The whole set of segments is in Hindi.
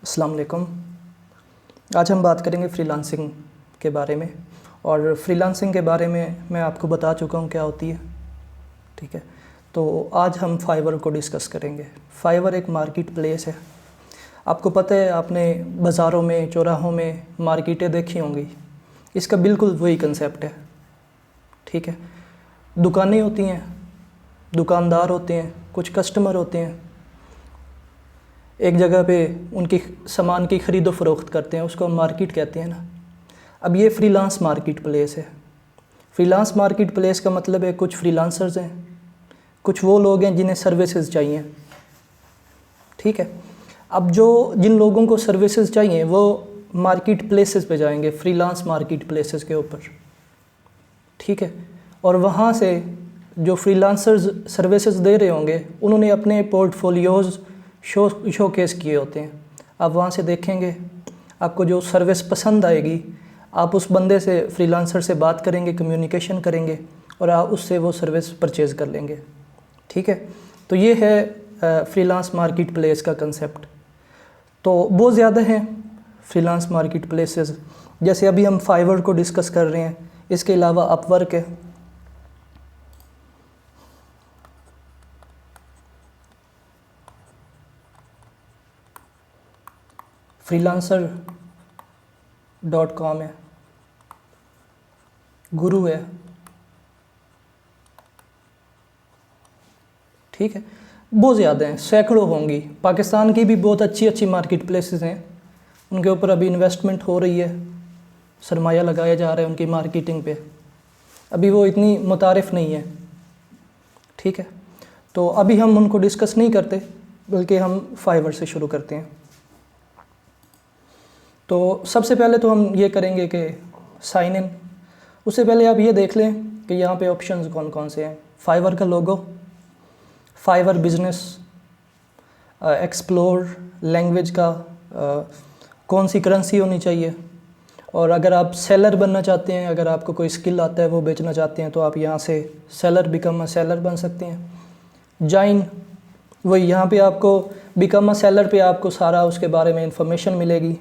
अस्सलाम वालेकुम। आज हम बात करेंगे फ्रीलांसिंग के बारे में। और फ्रीलांसिंग के बारे में मैं आपको बता चुका हूँ क्या होती है, ठीक है। तो आज हम फाइवर को डिस्कस करेंगे। फाइवर एक मार्केट प्लेस है। आपको पता है, आपने बाज़ारों में, चौराहों में मार्केटें देखी होंगी। इसका बिल्कुल वही कंसेप्ट है, ठीक है। दुकानें होती हैं, दुकानदार होते हैं, कुछ कस्टमर होते हैं, एक जगह पे उनकी सामान की ख़रीदो फ़रोख्त करते हैं, उसको हम मार्केट कहते हैं ना। अब ये फ्रीलांस मार्केट प्लेस है। फ्रीलांस मार्केट प्लेस का मतलब है कुछ फ्रीलांसर्स हैं, कुछ वो लोग हैं जिन्हें सर्विसेज चाहिए, ठीक है। अब जिन लोगों को सर्विसेज चाहिए वो मार्केट प्लेसेस पे जाएंगे, फ्रीलांस मार्केट प्लेसेस के ऊपर, ठीक है। और वहाँ से जो फ्रीलांसर्स सर्विसेज दे रहे होंगे उन्होंने अपने पोर्टफोलियोज़ शोकेस किए होते हैं। आप वहाँ से देखेंगे, आपको जो सर्विस पसंद आएगी आप उस बंदे से, फ्रीलांसर से बात करेंगे, कम्युनिकेशन करेंगे और आप उससे वो सर्विस परचेज़ कर लेंगे, ठीक है। तो ये है फ्रीलांस मार्केट प्लेस का कंसेप्ट। तो बहुत ज़्यादा हैं फ्रीलांस मार्केट प्लेसेस, जैसे अभी हम फाइवर को डिस्कस कर रहे हैं। इसके अलावा अपवर्क है, freelancer.com है, गुरु है, ठीक है। बहुत ज़्यादा हैं, सैकड़ों होंगी। पाकिस्तान की भी बहुत अच्छी अच्छी मार्केट प्लेसेस हैं, उनके ऊपर अभी इन्वेस्टमेंट हो रही है, सरमाया लगाया जा रहा है उनकी मार्केटिंग पे। अभी वो इतनी मुतारिफ़ नहीं है, ठीक है। तो अभी हम उनको डिस्कस नहीं करते, बल्कि हम फाइवर से शुरू करते हैं। तो सबसे पहले तो हम ये करेंगे कि साइन इन। उससे पहले आप ये देख लें कि यहाँ पे ऑप्शंस कौन कौन से हैं। फाइवर का लोगो, फाइवर बिज़नेस, एक्सप्लोर, लैंग्वेज का, कौन सी करेंसी होनी चाहिए, और अगर आप सेलर बनना चाहते हैं, अगर आपको कोई स्किल आता है वो बेचना चाहते हैं तो आप यहाँ से सेलर, बिकम अ सेलर बन सकते हैं। जॉइन, वही यहाँ पे आपको बिकम अ सेलर पे आपको सारा उसके बारे में इंफॉर्मेशन मिलेगी,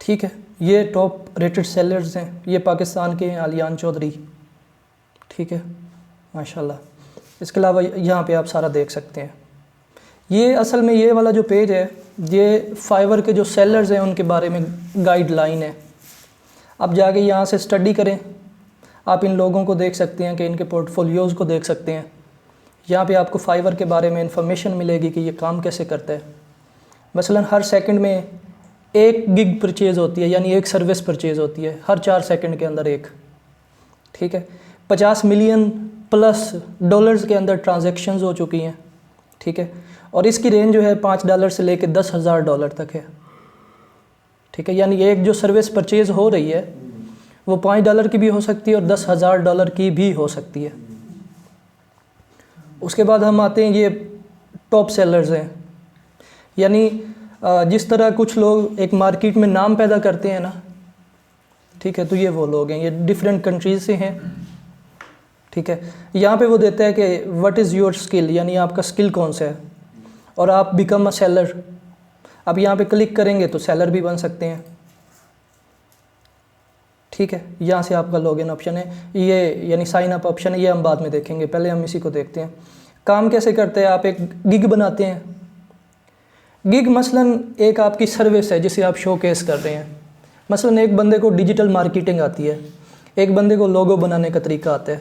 ठीक है। ये टॉप रेटेड सेलर्स हैं, ये पाकिस्तान के हैं, आलियान चौधरी, ठीक है, माशाल्लाह। इसके अलावा यहाँ पे आप सारा देख सकते हैं। ये असल में ये वाला जो पेज है, ये फाइवर के जो सेलर्स हैं उनके बारे में गाइडलाइन है। आप जाके यहाँ से स्टडी करें, आप इन लोगों को देख सकते हैं कि इनके पोर्टफोलियोज़ को देख सकते हैं। यहाँ पे आपको फाइवर के बारे में इंफॉर्मेशन मिलेगी कि ये काम कैसे करता है। मसलन हर सेकंड में एक गिग परचेज़ होती है, यानी एक सर्विस परचेज़ होती है हर 4 सेकंड के अंदर एक, ठीक है। 50 मिलियन प्लस डॉलर्स के अंदर ट्रांजैक्शंस हो चुकी हैं, ठीक है। और इसकी रेंज जो है $5 से लेकर $10,000 तक है, ठीक है। यानी एक जो सर्विस परचेज़ हो रही है वो $5 की भी हो सकती है और $10,000 की भी हो सकती है। उसके बाद हम आते हैं, ये टॉप सेलर्स हैं। यानी जिस तरह कुछ लोग एक मार्केट में नाम पैदा करते हैं ना, ठीक है, तो ये वो लोग हैं। ये डिफरेंट कंट्रीज़ से हैं, ठीक है। यहाँ पे वो देता है कि व्हाट इज़ योर स्किल, यानी आपका स्किल कौन सा है, और आप बिकम अ सेलर। आप यहाँ पे क्लिक करेंगे तो सेलर भी बन सकते हैं, ठीक है। यहाँ से आपका लॉगिन ऑप्शन है, ये यानी साइन अप ऑप्शन है, ये हम बाद में देखेंगे, पहले हम इसी को देखते हैं। काम कैसे करते हैं, आप एक गिग बनाते हैं। गिग मसलन एक आपकी सर्विस है जिसे आप शोकेस कर रहे हैं। मसलन एक बंदे को डिजिटल मार्केटिंग आती है, एक बंदे को लोगो बनाने का तरीका आता है,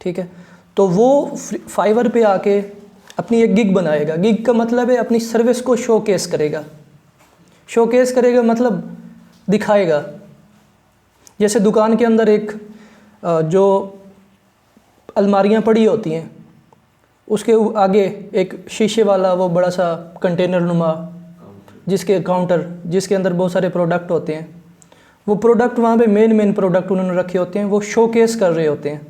ठीक है। तो वो फाइवर पे आके अपनी एक गिग बनाएगा। गिग का मतलब है अपनी सर्विस को शोकेस करेगा। शोकेस करेगा मतलब दिखाएगा। जैसे दुकान के अंदर एक जो अलमारियाँ पड़ी होती हैं, उसके आगे एक शीशे वाला वो बड़ा सा कंटेनर नुमा जिसके काउंटर, जिसके अंदर बहुत सारे प्रोडक्ट होते हैं, वो प्रोडक्ट वहाँ पे मेन प्रोडक्ट उन्होंने रखे होते हैं, वो शोकेस कर रहे होते हैं।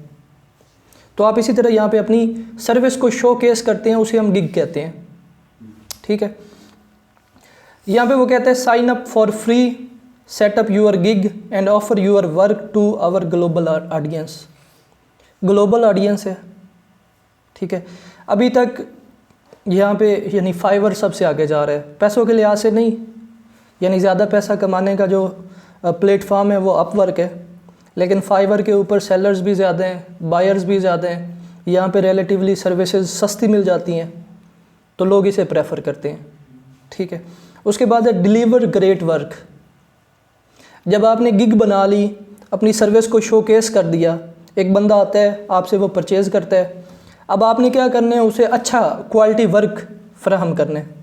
तो आप इसी तरह यहाँ पे अपनी सर्विस को शोकेस करते हैं, उसे हम गिग कहते हैं, ठीक है। यहाँ पे वो कहते हैं sign up for free, set up your gig and offer your work to our global audience. Global audience है, ठीक है। अभी तक यहाँ पे यानी फाइवर सबसे आगे जा रहा है, पैसों के लिहाज से नहीं, यानी ज़्यादा पैसा कमाने का जो प्लेटफॉर्म है वो अपवर्क है, लेकिन फाइवर के ऊपर सेलर्स भी ज़्यादा हैं, बायर्स भी ज़्यादा हैं, यहाँ पे रिलेटिवली सर्विसेज सस्ती मिल जाती हैं, तो लोग इसे प्रेफर करते हैं। ठीक है। उसके बाद है डिलीवर ग्रेट वर्क। जब आपने गिग बना ली, अपनी सर्विस को शोकेस कर दिया, एक बंदा आता है आपसे, वो परचेज़ करता है, अब आपने क्या करना है, उसे अच्छा क्वालिटी वर्क फराहम करना है।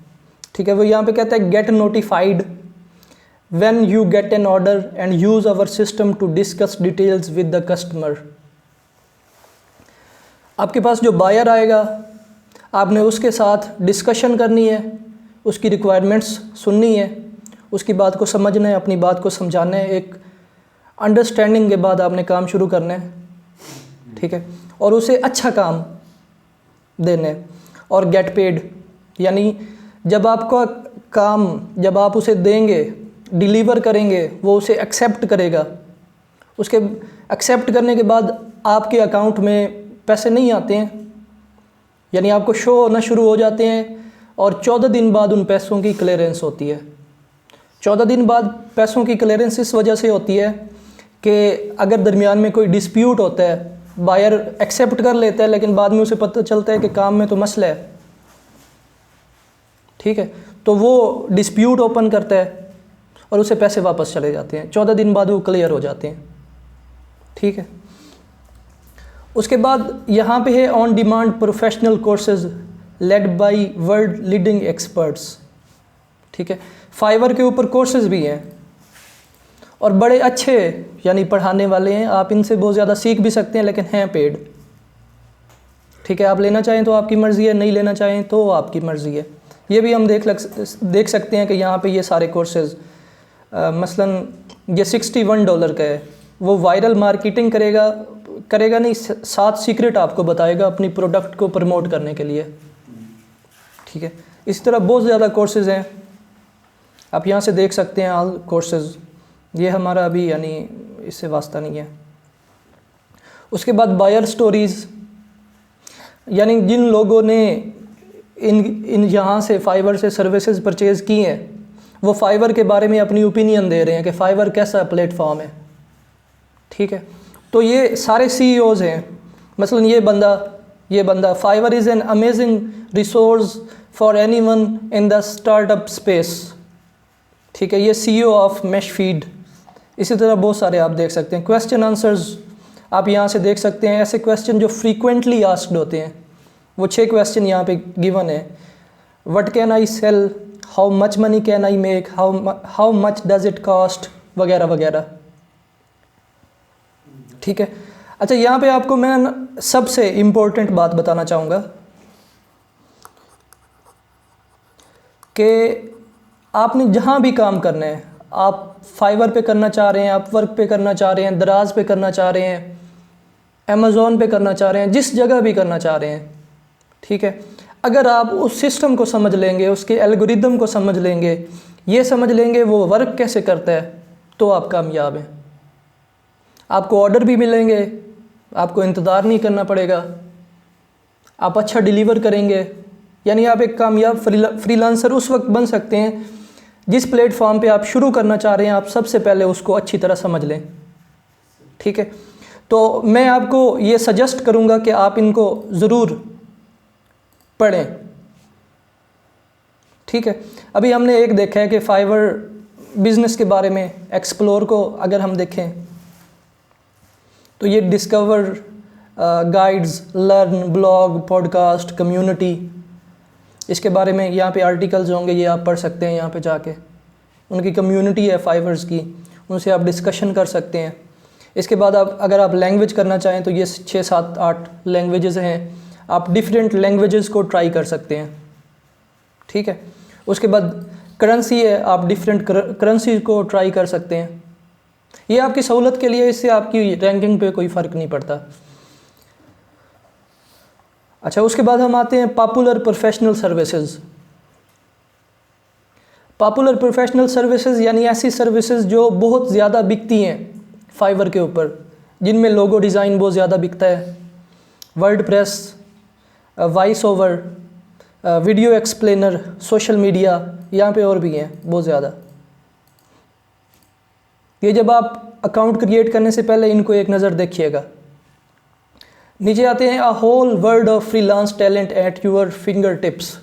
ठीक है। वो यहाँ पे कहता है get notified when you get an order and use our system to discuss details with the customer. आपके पास जो बायर आएगा, आपने उसके साथ डिस्कशन करनी है, उसकी रिक्वायरमेंट्स सुननी है, उसकी बात को समझना है, अपनी बात को समझाना है, एक अंडरस्टैंडिंग के बाद आपने काम शुरू करना है। ठीक है। और उसे अच्छा काम देना है और गेट पेड, यानी जब आपका काम जब आप उसे देंगे, डिलीवर करेंगे, वो उसे एक्सेप्ट करेगा, उसके एक्सेप्ट करने के बाद आपके अकाउंट में पैसे नहीं आते हैं, यानी आपको शो होना शुरू हो जाते हैं, और 14 दिन बाद उन पैसों की क्लियरेंस होती है। 14 दिन बाद पैसों की क्लियरेंस इस वजह से होती है कि अगर दरमियान में कोई डिस्प्यूट होता है, बायर एक्सेप्ट कर लेता है, लेकिन बाद में उसे पता चलता है कि काम में तो मसला है, ठीक है, तो वो डिस्प्यूट ओपन करता है और उसे पैसे वापस चले जाते हैं। 14 दिन बाद वो क्लियर हो जाते हैं। ठीक है। उसके बाद यहाँ पे है on demand professional courses led by world leading experts. ठीक है। फाइवर के ऊपर कोर्सेज भी हैं और बड़े अच्छे यानी पढ़ाने वाले हैं, आप इनसे बहुत ज़्यादा सीख भी सकते हैं, लेकिन हैं पेड। ठीक है। आप लेना चाहें तो आपकी मर्ज़ी है, नहीं लेना चाहें तो आपकी मर्ज़ी है। ये भी हम देख सकते हैं कि यहाँ पे ये सारे कोर्सेज मसलन ये $61 का है, वो वायरल मार्केटिंग करेगा नहीं, 7 सीक्रेट आपको बताएगा अपनी प्रोडक्ट को प्रमोट करने के लिए। ठीक है। इसी तरह बहुत ज़्यादा कोर्सेज़ हैं, आप यहाँ से देख सकते हैं ऑल कोर्सेज़। ये हमारा अभी यानी इससे वास्ता नहीं है। उसके बाद बायर स्टोरीज़, यानी जिन लोगों ने इन यहाँ से फाइवर से सर्विसेज परचेज़ की हैं, वो फाइवर के बारे में अपनी ओपिनियन दे रहे हैं कि फाइवर कैसा प्लेटफॉर्म है। ठीक है। तो ये सारे CEOs हैं, मसलन ये बंदा Fiverr is an amazing resource for anyone in the startup space. ठीक है। ये CEO ऑफ मेशफीड। इसी तरह बहुत सारे आप देख सकते हैं। क्वेश्चन आंसर्स आप यहाँ से देख सकते हैं, ऐसे क्वेश्चन जो फ्रीक्वेंटली आस्क्ड होते हैं, वो 6 क्वेश्चन यहाँ पे गिवन है। What can I sell, how much money can I make, how much does it cost, वगैरह वगैरह। ठीक है। अच्छा, यहाँ पे आपको मैं सबसे इम्पोर्टेंट बात बताना चाहूँगा कि आपने जहाँ भी काम करना है, आप फाइवर पे करना चाह रहे हैं, आप वर्क पे करना चाह रहे हैं, दराज पे करना चाह रहे हैं, अमेज़ॉन पे करना चाह रहे हैं, जिस जगह भी करना चाह रहे हैं, ठीक है, अगर आप उस सिस्टम को समझ लेंगे, उसके एल्गोरिदम को समझ लेंगे, ये समझ लेंगे वो वर्क कैसे करता है, तो आप कामयाब हैं। आपको ऑर्डर भी मिलेंगे, आपको इंतज़ार नहीं करना पड़ेगा, आप अच्छा डिलीवर करेंगे, यानी आप एक कामयाब फ्रीलांसर उस वक्त बन सकते हैं जिस प्लेटफॉर्म पे आप शुरू करना चाह रहे हैं, आप सबसे पहले उसको अच्छी तरह समझ लें। ठीक है। तो मैं आपको ये सजेस्ट करूँगा कि आप इनको ज़रूर पढ़ें। ठीक है। अभी हमने एक देखा है कि फाइवर बिज़नेस के बारे में, एक्सप्लोर को अगर हम देखें तो ये discover, guides, learn, blog, podcast, community, इसके बारे में यहाँ पे आर्टिकल्स होंगे, ये आप पढ़ सकते हैं यहाँ पे जाके। उनकी कम्युनिटी है फाइवर्स की, उनसे आप डिस्कशन कर सकते हैं। इसके बाद अगर आप लैंग्वेज करना चाहें तो ये 6, 7, 8 लैंग्वेजेस हैं, आप डिफरेंट लैंग्वेजेस को ट्राई कर सकते हैं। ठीक है। उसके बाद करेंसी है, आप डिफरेंट करेंसी को ट्राई कर सकते हैं। ये आपकी सहूलत के लिए, इससे आपकी रैंकिंग पे कोई फ़र्क नहीं पड़ता। अच्छा, उसके बाद हम आते हैं popular professional services. Popular professional services यानी ऐसी सर्विसेज जो बहुत ज़्यादा बिकती हैं फाइवर के ऊपर, जिनमें लोगो डिज़ाइन बहुत ज़्यादा बिकता है, WordPress, voice over, video explainer, social media, यहाँ पे और भी हैं बहुत ज़्यादा। ये जब आप अकाउंट क्रिएट करने से पहले इनको एक नज़र देखिएगा। नीचे आते हैं, a whole world of freelance talent at your finger tips.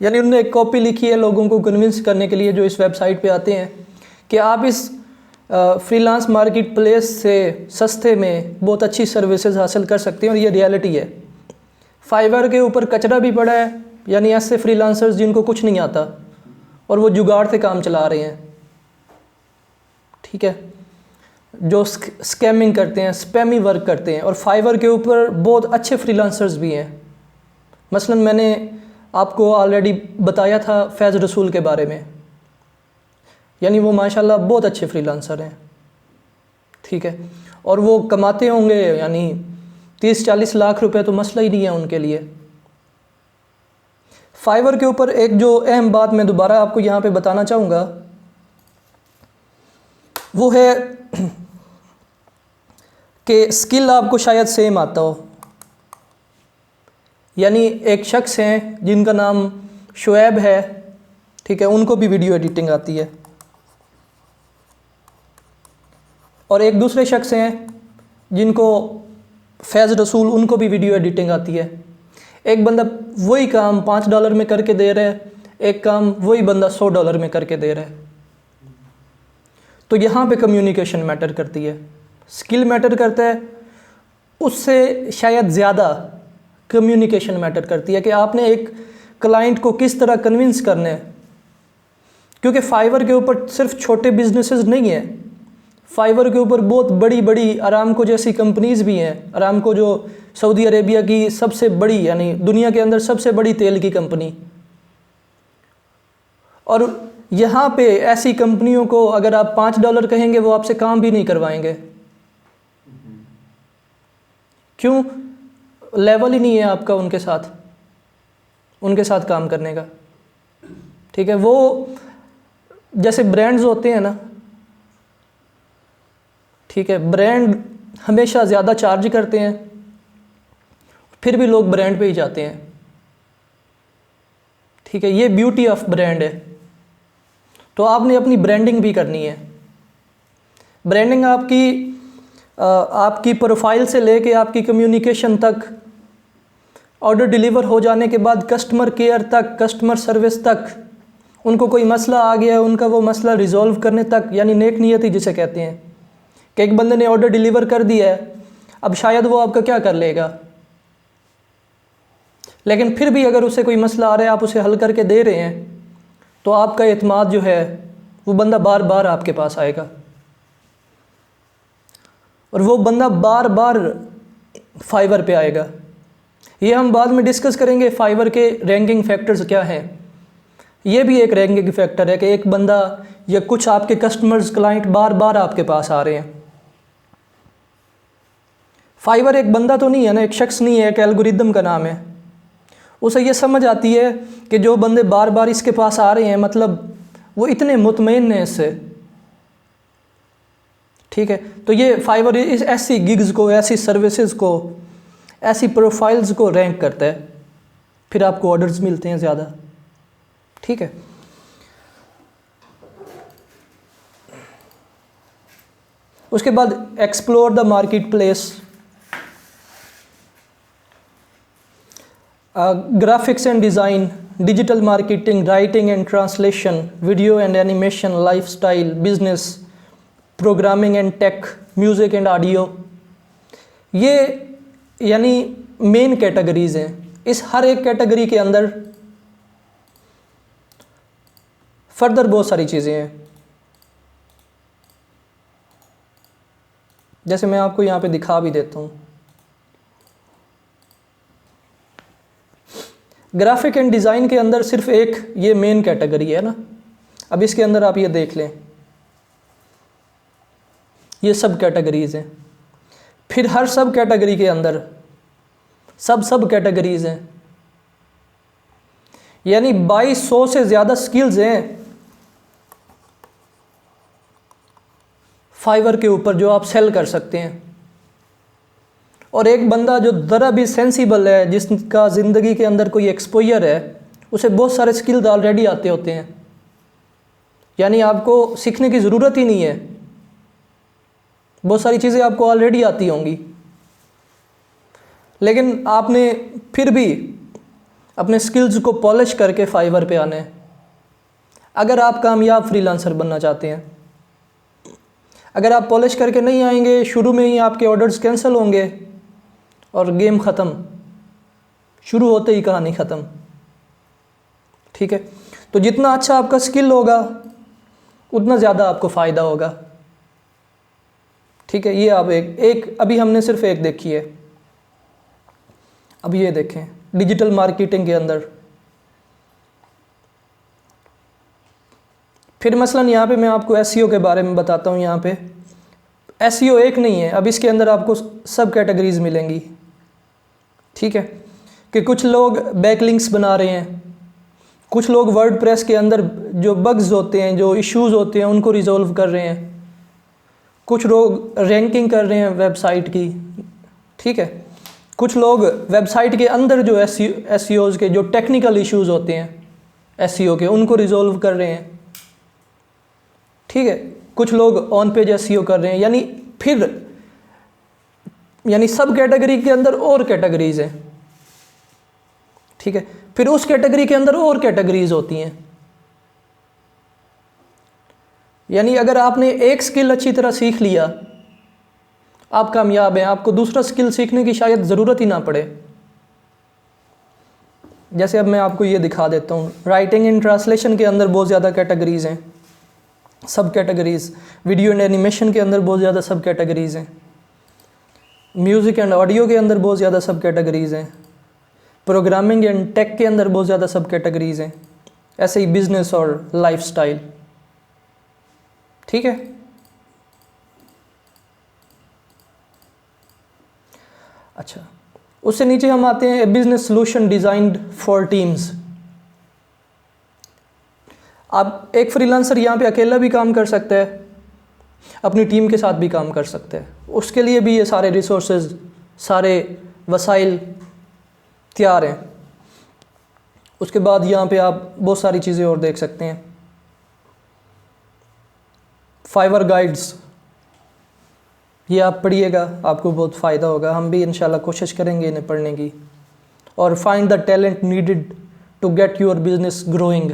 यानी उन्होंने एक कॉपी लिखी है लोगों को कन्विंस करने के लिए जो इस वेबसाइट पे आते हैं कि आप इस फ्रीलांस मार्केट प्लेस से सस्ते में बहुत अच्छी सर्विसेज हासिल कर सकते हैं, और ये रियलिटी है। फाइवर के ऊपर कचरा भी पड़ा है, यानी ऐसे फ्रीलांसर्स जिनको कुछ नहीं आता और वो जुगाड़ से काम चला रहे हैं, ठीक है, जो स्कैमिंग करते हैं, स्पैमी वर्क करते हैं। और फाइवर के ऊपर बहुत अच्छे फ्रीलांसर्स भी हैं। मसलन मैंने आपको ऑलरेडी बताया था फैज़ रसूल के बारे में, यानी वो माशाल्लाह बहुत अच्छे फ्रीलांसर हैं, ठीक है, और वो कमाते होंगे यानी 30-40 लाख रुपए तो मसला ही नहीं है उनके लिए। फाइवर के ऊपर एक जो अहम बात मैं दोबारा आपको यहाँ पे बताना चाहूँगा वो है कि स्किल आपको शायद सेम आता हो। यानी एक शख्स हैं जिनका नाम शुएब है, ठीक है, उनको भी वीडियो एडिटिंग आती है, और एक दूसरे शख्स हैं जिनको फैज़ रसूल, उनको भी वीडियो एडिटिंग आती है। एक बंदा वही काम $5 में करके दे रहा है, एक काम वही बंदा $100 में करके दे रहा है। तो यहाँ पे कम्युनिकेशन मैटर करती है, स्किल मैटर करता है, उससे शायद ज़्यादा कम्युनिकेशन मैटर करती है कि आपने एक क्लाइंट को किस तरह कन्विंस करना है। क्योंकि फाइवर के ऊपर सिर्फ छोटे बिजनेसेस नहीं हैं, फाइवर के ऊपर बहुत बड़ी बड़ी अरामको जैसी कंपनीज़ भी हैं। अरामको जो सऊदी अरेबिया की सबसे बड़ी, यानी दुनिया के अंदर सबसे बड़ी तेल की कंपनी, और यहाँ पे ऐसी कंपनियों को अगर आप $5 कहेंगे वो आपसे काम भी नहीं करवाएंगे। क्यों? लेवल ही नहीं है आपका उनके साथ काम करने का, ठीक है। वो जैसे ब्रांड्स होते हैं ना, ठीक है, ब्रांड हमेशा ज़्यादा चार्ज करते हैं, फिर भी लोग ब्रांड पे ही जाते हैं, ठीक है। ये ब्यूटी ऑफ ब्रांड है। तो आपने अपनी ब्रांडिंग भी करनी है। ब्रांडिंग आपकी प्रोफाइल से लेके आपकी कम्युनिकेशन तक, ऑर्डर डिलीवर हो जाने के बाद कस्टमर केयर तक, कस्टमर सर्विस तक, उनको कोई मसला आ गया उनका वो मसला रिजॉल्व करने तक, यानी नेक नियति जिसे कहते हैं कि एक बंदे ने ऑर्डर डिलीवर कर दिया है, अब शायद वो आपका क्या कर लेगा, लेकिन फिर भी अगर उसे कोई मसला आ रहा है आप उसे हल करके दे रहे हैं, तो आपका एतमाद जो है वो बंदा बार बार आपके पास आएगा, और वो बंदा बार बार फाइवर पे आएगा। ये हम बाद में डिस्कस करेंगे फाइवर के रैंकिंग फैक्टर्स क्या हैं। ये भी एक रैंकिंग फैक्टर है कि एक बंदा या कुछ आपके कस्टमर्स, क्लाइंट बार बार आपके पास आ रहे हैं। फाइवर एक बंदा तो नहीं है ना, एक शख्स नहीं है, एक एल्गोरिदम का नाम है। उसे ये समझ आती है कि जो बंदे बार बार इसके पास आ रहे हैं मतलब वो इतने मुतमईन हैं इससे, ठीक है। तो ये फाइवर इस ऐसी गिग्स को, ऐसी सर्विसेज को, ऐसी प्रोफाइल्स को रैंक करता है, फिर आपको ऑर्डर्स मिलते हैं ज़्यादा, ठीक है। उसके बाद explore the marketplace, graphics and design, digital marketing, writing and translation, video and animation, lifestyle, business, programming and tech, music and audio. ये यानी मेन कैटेगरीज़ हैं। इस हर एक कैटेगरी के अंदर फर्दर बहुत सारी चीज़ें हैं। जैसे मैं आपको यहाँ पे दिखा भी देता हूँ। ग्राफिक एंड डिज़ाइन के अंदर सिर्फ एक ये मेन कैटेगरी है ना। अब इसके अंदर आप ये देख लें, ये सब कैटेगरीज़ हैं। फिर हर सब कैटेगरी के अंदर सब कैटेगरीज़ हैं, यानी 2200 से ज़्यादा स्किल्स हैं फाइवर के ऊपर जो आप सेल कर सकते हैं। और एक बंदा जो ज़रा भी सेंसिबल है, जिसका ज़िंदगी के अंदर कोई एक्सपोजर है, उसे बहुत सारे स्किल्स ऑलरेडी आते होते हैं, यानी आपको सीखने की ज़रूरत ही नहीं है, बहुत सारी चीज़ें आपको ऑलरेडी आती होंगी। लेकिन आपने फिर भी अपने स्किल्स को पॉलिश करके फाइवर पे आना है अगर आप कामयाब फ्रीलांसर बनना चाहते हैं। अगर आप पॉलिश करके नहीं आएंगे, शुरू में ही आपके ऑर्डर्स कैंसिल होंगे और गेम ख़त्म, शुरू होते ही कहानी ख़त्म। ठीक है, तो जितना अच्छा आपका स्किल होगा उतना ज़्यादा आपको फ़ायदा होगा। ठीक है, ये आप एक अभी हमने सिर्फ एक देखी है। अब ये देखें डिजिटल मार्केटिंग के अंदर, फिर मसलन यहाँ पे मैं आपको एसईओ के बारे में बताता हूँ। यहाँ पे एसईओ एक नहीं है, अब इसके अंदर आपको सब कैटेगरीज मिलेंगी। ठीक है, कि कुछ लोग बैकलिंक्स बना रहे हैं, कुछ लोग वर्डप्रेस के अंदर जो बग्स होते हैं, जो इश्यूज होते हैं, उनको रिजॉल्व कर रहे हैं, कुछ लोग रैंकिंग कर रहे हैं वेबसाइट की। ठीक है, कुछ लोग वेबसाइट के अंदर जो एसईओज के जो टेक्निकल इश्यूज होते हैं एसईओ के, उनको रिजॉल्व कर रहे हैं। ठीक है, कुछ लोग ऑन पेज एसईओ कर रहे हैं, यानी सब कैटेगरी के अंदर और कैटेगरीज हैं। ठीक है, फिर उस कैटेगरी के अंदर और कैटेगरीज होती हैं। यानी अगर आपने एक स्किल अच्छी तरह सीख लिया, आप कामयाब हैं, आपको दूसरा स्किल सीखने की शायद ज़रूरत ही ना पड़े। जैसे अब मैं आपको ये दिखा देता हूँ, राइटिंग इन ट्रांसलेशन के अंदर बहुत ज़्यादा कैटेगरीज हैं, सब कैटेगरीज। वीडियो एंड एनिमेशन के अंदर बहुत ज़्यादा सब कैटेगरीज हैं। म्यूज़िक एंड ऑडियो के अंदर बहुत ज़्यादा सब कैटेगरीज हैं। प्रोग्रामिंग एंड टेक के अंदर बहुत ज़्यादा सब कैटेगरीज हैं। ऐसे ही बिजनेस और लाइफस्टाइल। ठीक है, अच्छा, उससे नीचे हम आते हैं business solution designed for teams. आप एक फ्रीलांसर यहाँ पे अकेला भी काम कर सकते हैं, अपनी टीम के साथ भी काम कर सकते हैं। उसके लिए भी ये सारे रिसोर्सेज, सारे वसाइल तैयार हैं। उसके बाद यहाँ पे आप बहुत सारी चीज़ें और देख सकते हैं। फाइवर गाइड्स, ये आप पढ़िएगा, आपको बहुत फ़ायदा होगा। हम भी इंशाल्लाह कोशिश करेंगे इन्हें पढ़ने की। और find the talent needed to get your business growing.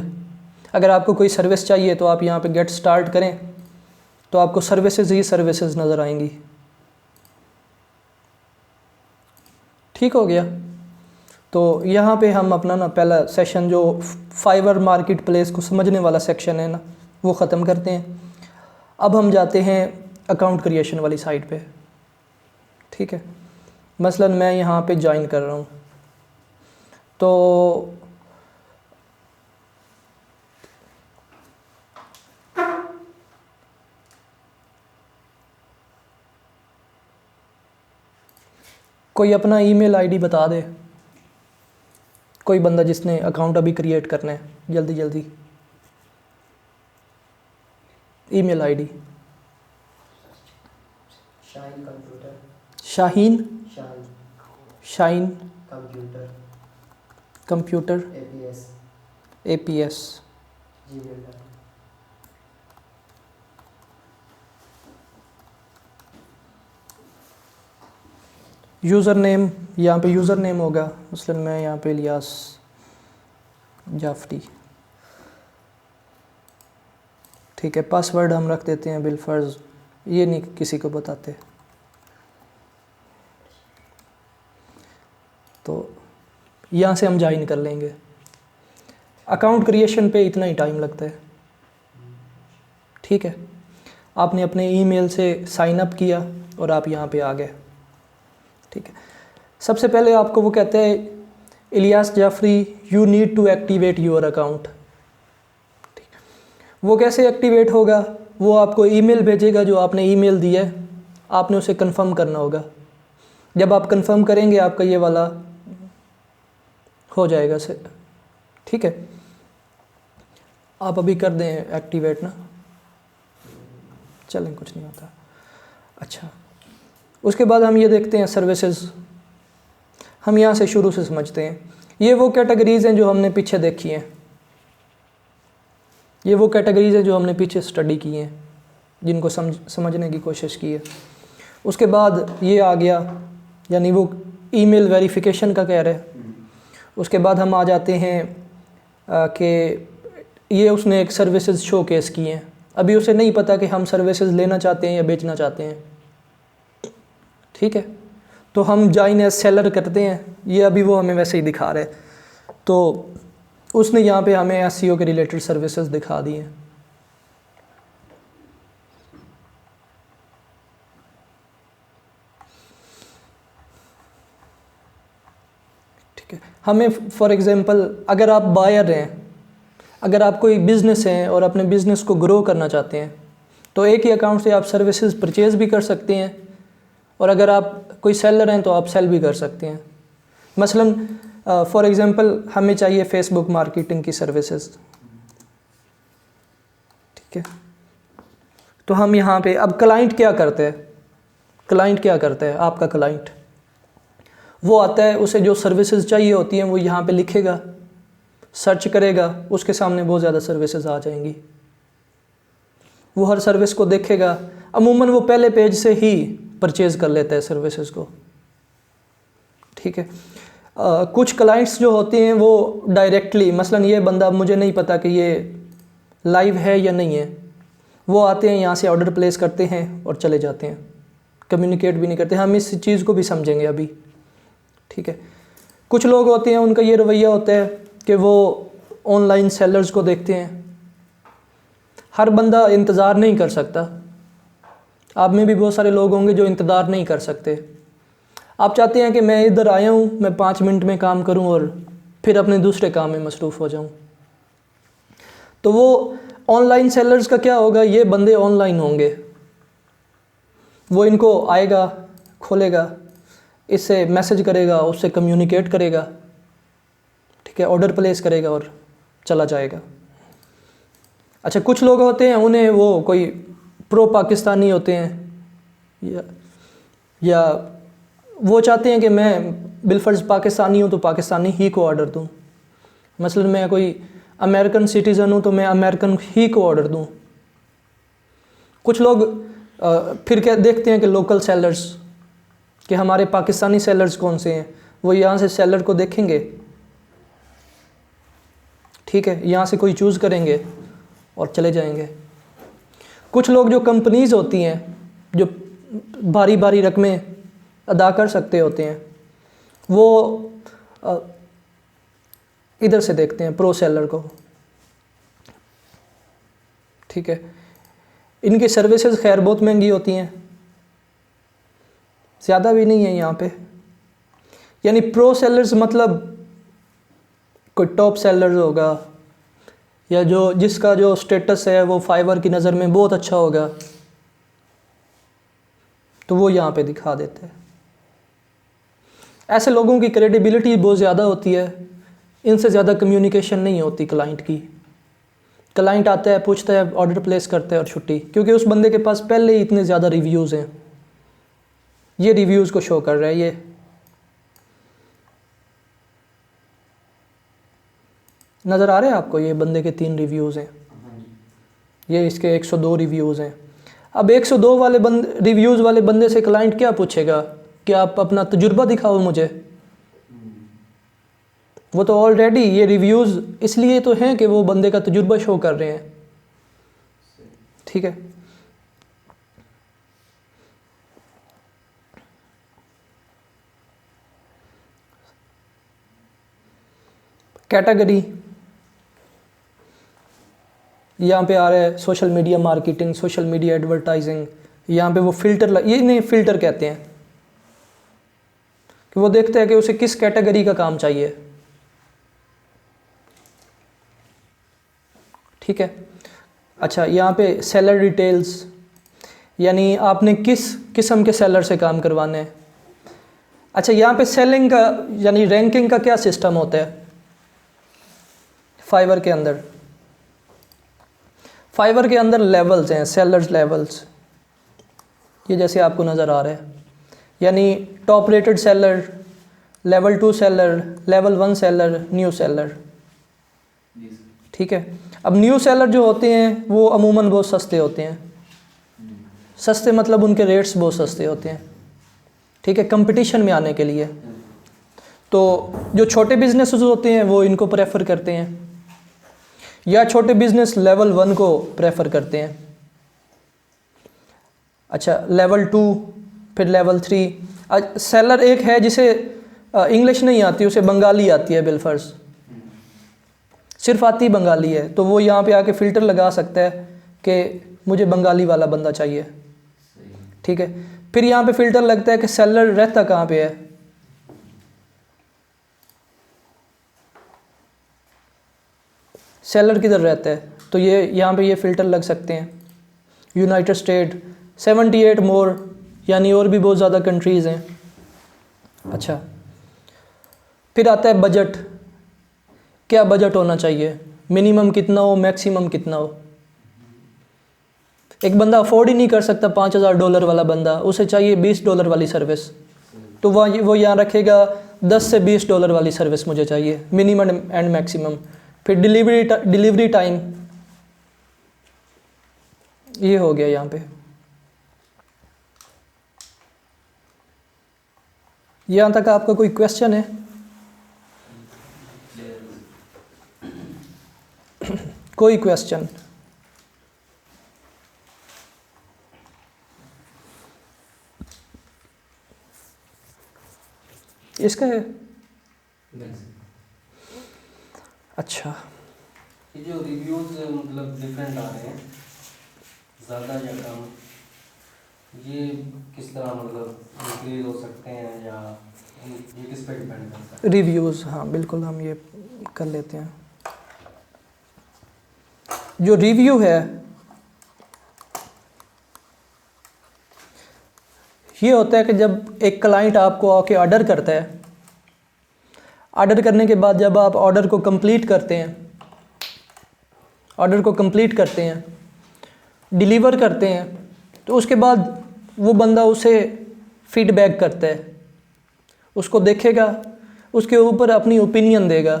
अगर आपको कोई सर्विस चाहिए तो आप यहाँ पे गेट स्टार्ट करें, तो आपको सर्विसेज ही सर्विसेज नज़र आएंगी। ठीक हो गया, तो यहाँ पे हम अपना ना पहला सेशन जो फाइवर मार्केट प्लेस को समझने वाला सेक्शन है ना, वो ख़त्म करते हैं। अब हम जाते हैं अकाउंट क्रिएशन वाली साइट पे। ठीक है, मसलन मैं यहाँ पे ज्वाइन कर रहा हूँ, तो कोई अपना ईमेल आईडी बता दे, कोई बंदा जिसने अकाउंट अभी क्रिएट करना है, जल्दी जल्दी email ID. Shaheen computer. Shaheen Shaheen computer computer APS APS। Gmail. User name, यहाँ पे यूज़र नेम होगा, मसलन मैं यहाँ पे इलियास जाफरी। ठीक है, पासवर्ड हम रख देते हैं बिलफर्ज, ये नहीं किसी को बताते। तो यहाँ से हम ज्वाइन कर लेंगे। अकाउंट क्रिएशन पे इतना ही टाइम लगता है। ठीक है, आपने अपने ईमेल से साइन अप किया और आप यहाँ पे आ गए। ठीक है, सबसे पहले आपको वो कहते हैं Ilyas Jafri you need to activate your account. ठीक है, वो कैसे एक्टिवेट होगा, वो आपको ईमेल भेजेगा, जो आपने ईमेल दिया है आपने उसे कंफर्म करना होगा। जब आप कंफर्म करेंगे आपका ये वाला हो जाएगा से। ठीक है, आप अभी कर दें एक्टिवेट ना, चलें कुछ नहीं होता। अच्छा, उसके बाद हम ये देखते हैं सर्विसेज। हम यहाँ से शुरू से समझते हैं। ये वो कैटेगरीज़ हैं जो हमने पीछे देखी हैं, ये वो कैटेगरीज़ हैं जो हमने पीछे स्टडी की हैं, जिनको समझने की कोशिश की है। उसके बाद ये आ गया, यानी वो ईमेल वेरिफिकेशन का कह रहे हैं। उसके बाद हम आ जाते हैं कि ये उसने एक सर्विसेज शोकेस की हैं। अभी उसे नहीं पता कि हम सर्विसेज लेना चाहते हैं या बेचना चाहते हैं, ठीक है। तो हम जॉइन एज सेलर करते हैं, ये अभी वो हमें वैसे ही दिखा रहे हैं। तो उसने यहाँ पे हमें एसईओ के रिलेटेड सर्विसेज दिखा दी हैं। ठीक है, हमें फॉर एग्ज़ाम्पल अगर आप बायर हैं, अगर आप कोई बिज़नेस हैं और अपने बिज़नेस को ग्रो करना चाहते हैं, तो एक ही अकाउंट से आप सर्विसेज परचेज़ भी कर सकते हैं, और अगर आप कोई सेलर हैं तो आप सेल भी कर सकते हैं। मसलन फॉर एग्ज़ाम्पल हमें चाहिए फेसबुक मार्केटिंग की सर्विसेज, ठीक है। तो हम यहाँ पे अब क्लाइंट क्या करते हैं, क्लाइंट क्या करता है, आपका क्लाइंट वो आता है, उसे जो सर्विसेज चाहिए होती हैं वो यहाँ पे लिखेगा, सर्च करेगा, उसके सामने बहुत ज़्यादा सर्विसेज आ जाएंगी। वो हर सर्विस को देखेगा। अमूमन वो पहले पेज से ही परचेज़ कर लेता है सर्विसेज को, ठीक है। कुछ क्लाइंट्स जो होते हैं वो डायरेक्टली, मसलन ये बंदा, मुझे नहीं पता कि ये लाइव है या नहीं है, वो आते हैं यहाँ से ऑर्डर प्लेस करते हैं और चले जाते हैं, कम्युनिकेट भी नहीं करते। हम इस चीज़ को भी समझेंगे अभी, ठीक है। कुछ लोग होते हैं, उनका ये रवैया होता है कि वो ऑनलाइन सेलर्स को देखते हैं। हर बंदा इंतज़ार नहीं कर सकता, आप में भी बहुत सारे लोग होंगे जो इंतज़ार नहीं कर सकते। आप चाहते हैं कि मैं इधर आया हूँ, मैं 5 मिनट में काम करूँ और फिर अपने दूसरे काम में मसरूफ़ हो जाऊँ। तो वो ऑनलाइन सेलर्स का क्या होगा, ये बंदे ऑनलाइन होंगे, वो इनको आएगा, खोलेगा, इससे मैसेज करेगा, उससे कम्युनिकेट करेगा, ठीक है, ऑर्डर प्लेस करेगा और चला जाएगा। अच्छा, कुछ लोग होते हैं, उन्हें वो कोई प्रो पाकिस्तानी होते हैं, या वो चाहते हैं कि मैं बिलफर्ज पाकिस्तानी हूँ तो पाकिस्तानी ही को ऑर्डर दूँ। मसलन मैं कोई अमेरिकन सिटीज़न हूँ तो मैं अमेरिकन ही को ऑर्डर दूँ। कुछ लोग फिर क्या देखते हैं कि लोकल सेलर्स, कि हमारे पाकिस्तानी सेलर्स कौन से हैं, वो यहाँ से सेलर को देखेंगे, ठीक है, यहाँ से कोई चूज़ करेंगे और चले जाएंगे। कुछ लोग जो कंपनीज़ होती हैं, जो भारी भारी रकमें अदा कर सकते होते हैं, वो इधर से देखते हैं प्रो सेलर को, ठीक है। इनकी सर्विसेज खैर बहुत महंगी होती हैं, ज़्यादा भी नहीं है यहाँ पे। यानी प्रो सेलर्स मतलब कोई टॉप सेलर होगा, या जो जिसका जो स्टेटस है वो फाइवर की नज़र में बहुत अच्छा होगा, तो वो यहाँ पे दिखा देते हैं। ऐसे लोगों की क्रेडिबिलिटी बहुत ज़्यादा होती है, इनसे ज़्यादा कम्युनिकेशन नहीं होती क्लाइंट की। क्लाइंट आता है, पूछता है, ऑर्डर प्लेस करता है और छुट्टी, क्योंकि उस बंदे के पास पहले ही इतने ज़्यादा रिव्यूज़ हैं। ये रिव्यूज़ को शो कर रहा है। ये नज़र आ रहे हैं आपको, ये बंदे के 3 रिव्यूज़ हैं, ये इसके 102 रिव्यूज़ हैं। अब 102 वाले रिव्यूज़ वाले बंदे से क्लाइंट क्या पूछेगा कि आप अपना तजुर्बा दिखाओ मुझे। वो तो ऑलरेडी ये रिव्यूज़ इसलिए तो हैं कि वो बंदे का तजुर्बा शो कर रहे हैं, ठीक है। कैटेगरी यहाँ पे आ रहा है, social media marketing, social media advertising. यहाँ पे वो फिल्टर, ये नहीं फिल्टर कहते हैं, कि वो देखते हैं कि उसे किस कैटेगरी का काम चाहिए, ठीक है। अच्छा, यहाँ पे सेलर डिटेल्स, यानी आपने किस किस्म के सेलर से काम करवाना है। अच्छा, यहाँ पे सेलिंग का यानी रैंकिंग का क्या सिस्टम होता है फाइवर के अंदर। फाइवर के अंदर लेवल्स हैं, सेलर्स लेवल्स, ये जैसे आपको नज़र आ रहा है। यानी top rated seller, level 2 seller, level 1 seller, new seller. ठीक है। अब न्यू सेलर जो होते हैं वो अमूमन बहुत सस्ते होते हैं। सस्ते मतलब उनके रेट्स बहुत सस्ते होते हैं। ठीक है, कंपटीशन में आने के लिए। तो जो छोटे बिजनेसेस होते हैं वो इनको प्रेफर करते हैं, या छोटे बिजनेस लेवल 1 को प्रेफर करते हैं। अच्छा, लेवल 2, फिर लेवल 3। सेलर एक है जिसे इंग्लिश नहीं आती, उसे बंगाली आती है बिलफर्स, सिर्फ आती बंगाली है, तो वो यहाँ पे आके फ़िल्टर लगा सकता है कि मुझे बंगाली वाला बंदा चाहिए। ठीक है। फिर यहाँ पे फ़िल्टर लगता है कि सेलर रहता कहाँ पे है। सेलर किधर रहता है, तो ये यहाँ पे ये फ़िल्टर लग सकते हैं। यूनाइटेड स्टेट, 78 मोर, यानी और भी बहुत ज़्यादा कंट्रीज़ हैं। अच्छा, फिर आता है बजट। क्या बजट होना चाहिए, मिनिमम कितना हो, मैक्सिमम कितना हो। एक बंदा अफोर्ड ही नहीं कर सकता $5000 वाला बंदा, उसे चाहिए $20 वाली सर्विस, तो वो यहाँ रखेगा $10 से $20 वाली सर्विस मुझे चाहिए, मिनिमम एंड मैक्सिमम। फिर डिलीवरी टाइम, ये हो गया यहाँ पे। यहाँ तक आपका कोई क्वेश्चन है? कोई क्वेश्चन? इसका है? अच्छा, ये जो रिव्यूज मतलब डिफरेंट आ रहे हैं, ज़्यादा या कम, ये किस तरह मतलब इंक्रीज हो सकते हैं, या ये किस पे डिपेंड करता है? रिव्यूज़, हाँ बिल्कुल, हम ये कर लेते हैं। जो रिव्यू है ये होता है कि जब एक क्लाइंट आपको आके ऑर्डर करता है, ऑर्डर करने के बाद जब आप ऑर्डर को कंप्लीट करते हैं, डिलीवर करते हैं, तो उसके बाद वो बंदा उसे फीडबैक करता है, उसको देखेगा, उसके ऊपर अपनी ओपिनियन देगा।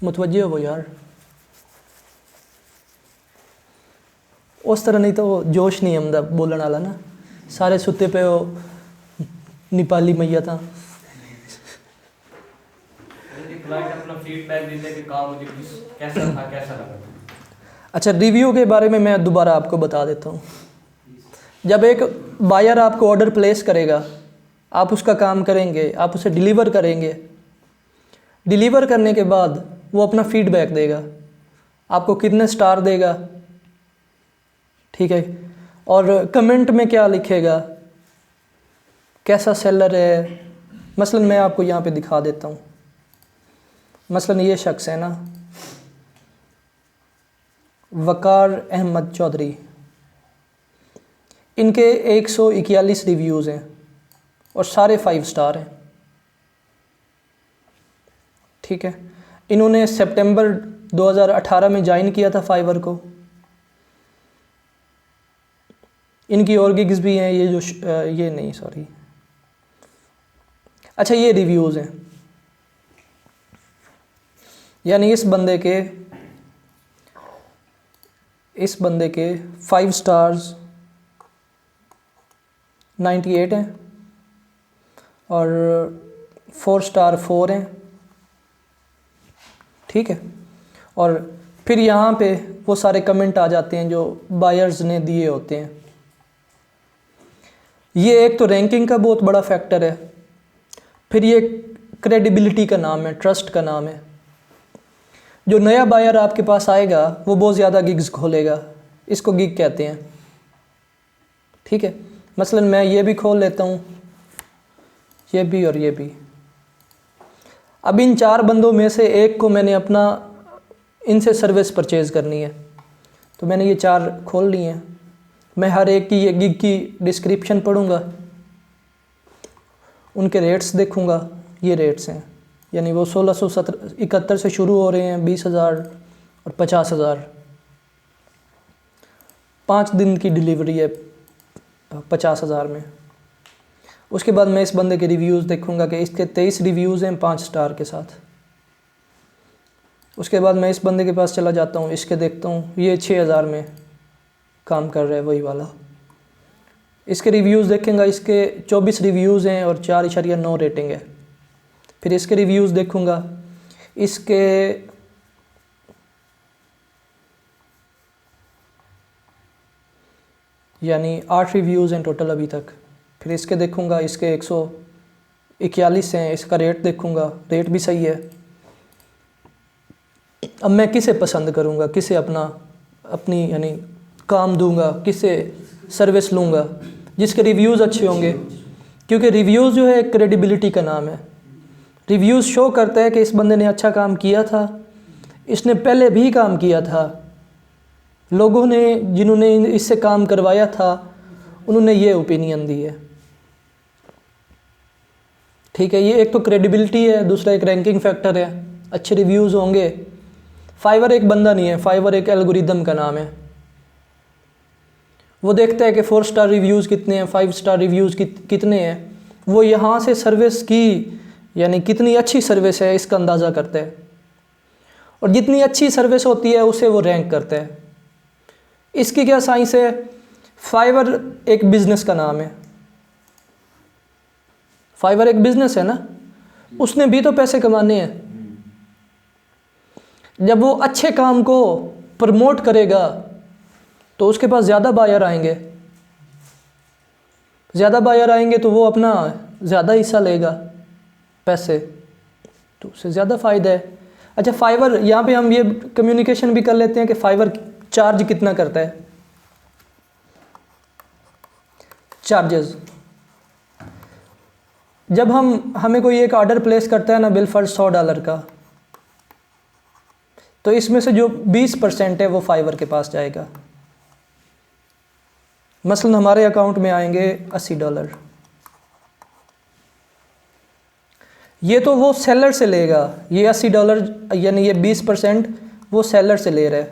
मुतवज्जे हो यार, उस तरह नहीं तो जोश नहीं आमदा बोलने वाला ना, सारे सुते पे हो नेपाली मैया था। क्लाइंट अपना फीडबैक देते हैं कि काम मुझे कैसा था, कैसा लगा। अच्छा, रिव्यू के बारे में मैं दोबारा आपको बता देता हूँ। जब एक बायर आपको ऑर्डर प्लेस करेगा, आप उसका काम करेंगे, आप उसे डिलीवर करेंगे, डिलीवर करने के बाद वो अपना फीडबैक देगा, आपको कितने स्टार देगा, ठीक है, और कमेंट में क्या लिखेगा, कैसा सेलर है। मसलन मैं आपको यहाँ पे दिखा देता हूँ। मसलन ये शख्स है ना, वकार अहमद चौधरी, इनके 141 रिव्यूज़ हैं और सारे 5 स्टार हैं। ठीक है, इन्होंने सितंबर 2018 में ज्वाइन किया था फाइवर को। इनकी और गिग्स भी हैं, ये जो ये नहीं सॉरी, अच्छा ये रिव्यूज़ हैं, यानी इस बंदे के 5 स्टार्स 98 हैं और 4 स्टार 4 हैं। ठीक है, और फिर यहाँ पे वो सारे कमेंट आ जाते हैं जो बायर्स ने दिए होते हैं। ये एक तो रैंकिंग का बहुत बड़ा फैक्टर है, फिर ये क्रेडिबिलिटी का नाम है, ट्रस्ट का नाम है। जो नया बायर आपके पास आएगा वो बहुत ज़्यादा गिग्स खोलेगा, इसको गिग कहते हैं। ठीक है, मसलन मैं ये भी खोल लेता हूँ, ये भी और ये भी। अब इन 4 बंदों में से एक को मैंने अपना इनसे सर्विस परचेज़ करनी है, तो मैंने ये 4 खोल लिए हैं। मैं हर एक की ये गिग की डिस्क्रिप्शन पढ़ूँगा, उनके रेट्स देखूँगा, ये रेट्स हैं, यानी वो 1671 से शुरू हो रहे हैं, 20,000 और 50,000। 5 दिन की डिलीवरी है, 50,000 में। उसके बाद मैं इस बंदे के रिव्यूज़ देखूंगा कि इसके 23 रिव्यूज़ हैं 5 स्टार के साथ। उसके बाद मैं इस बंदे के पास चला जाता हूँ, इसके देखता हूँ, ये 6,000 में काम कर रहा है वही वाला। इसके रिव्यूज़ देखेंगे, इसके 24 रिव्यूज़ हैं और 4.9 रेटिंग है। फिर इसके रिव्यूज़ देखूंगा, इसके यानी 8 रिव्यूज़ हैं टोटल अभी तक। फिर इसके देखूंगा, इसके 141 हैं। इसका रेट देखूंगा, रेट भी सही है। अब मैं किसे पसंद करूंगा, किसे अपनी यानी काम दूंगा, किसे सर्विस लूँगा? जिसके रिव्यूज़ अच्छे होंगे, क्योंकि रिव्यूज़ जो है क्रेडिबिलिटी का नाम है। रिव्यूज़ शो करता है कि इस बंदे ने अच्छा काम किया था, इसने पहले भी काम किया था, लोगों ने जिन्होंने इससे काम करवाया था उन्होंने ये ओपिनियन दी है। ठीक है, ये एक तो क्रेडिबिलिटी है, दूसरा एक रैंकिंग फैक्टर है। अच्छे रिव्यूज़ होंगे। फाइवर एक बंदा नहीं है, फाइवर एक एल्गोरिदम का नाम है। वो देखता है कि 4 स्टार रिव्यूज़ कितने हैं, 5 स्टार रिव्यूज़ कितने हैं। वो यहाँ से सर्विस की यानी कितनी अच्छी सर्विस है इसका अंदाज़ा करता है, और जितनी अच्छी सर्विस होती है उसे वो रैंक करता है। इसकी क्या साइंस है? फाइवर एक बिज़नेस का नाम है। फाइवर एक बिज़नेस है ना, उसने भी तो पैसे कमाने हैं। जब वो अच्छे काम को प्रमोट करेगा तो उसके पास ज़्यादा बायर आएंगे। ज़्यादा बायर आएंगे तो वो अपना ज़्यादा हिस्सा लेगा पैसे, तो उससे ज़्यादा फ़ायदा है। अच्छा, फाइवर यहाँ पे हम ये कम्युनिकेशन भी कर लेते हैं कि फाइवर चार्ज कितना करता है। चार्जेस, जब हमें कोई एक ऑर्डर प्लेस करता है ना बिल फॉर $100 का, तो इसमें से जो 20% है वो फाइवर के पास जाएगा। मसलन हमारे अकाउंट में आएंगे $80। ये तो वो सेलर से लेगा, ये $80 यानी ये 20% वो सेलर से ले रहा है।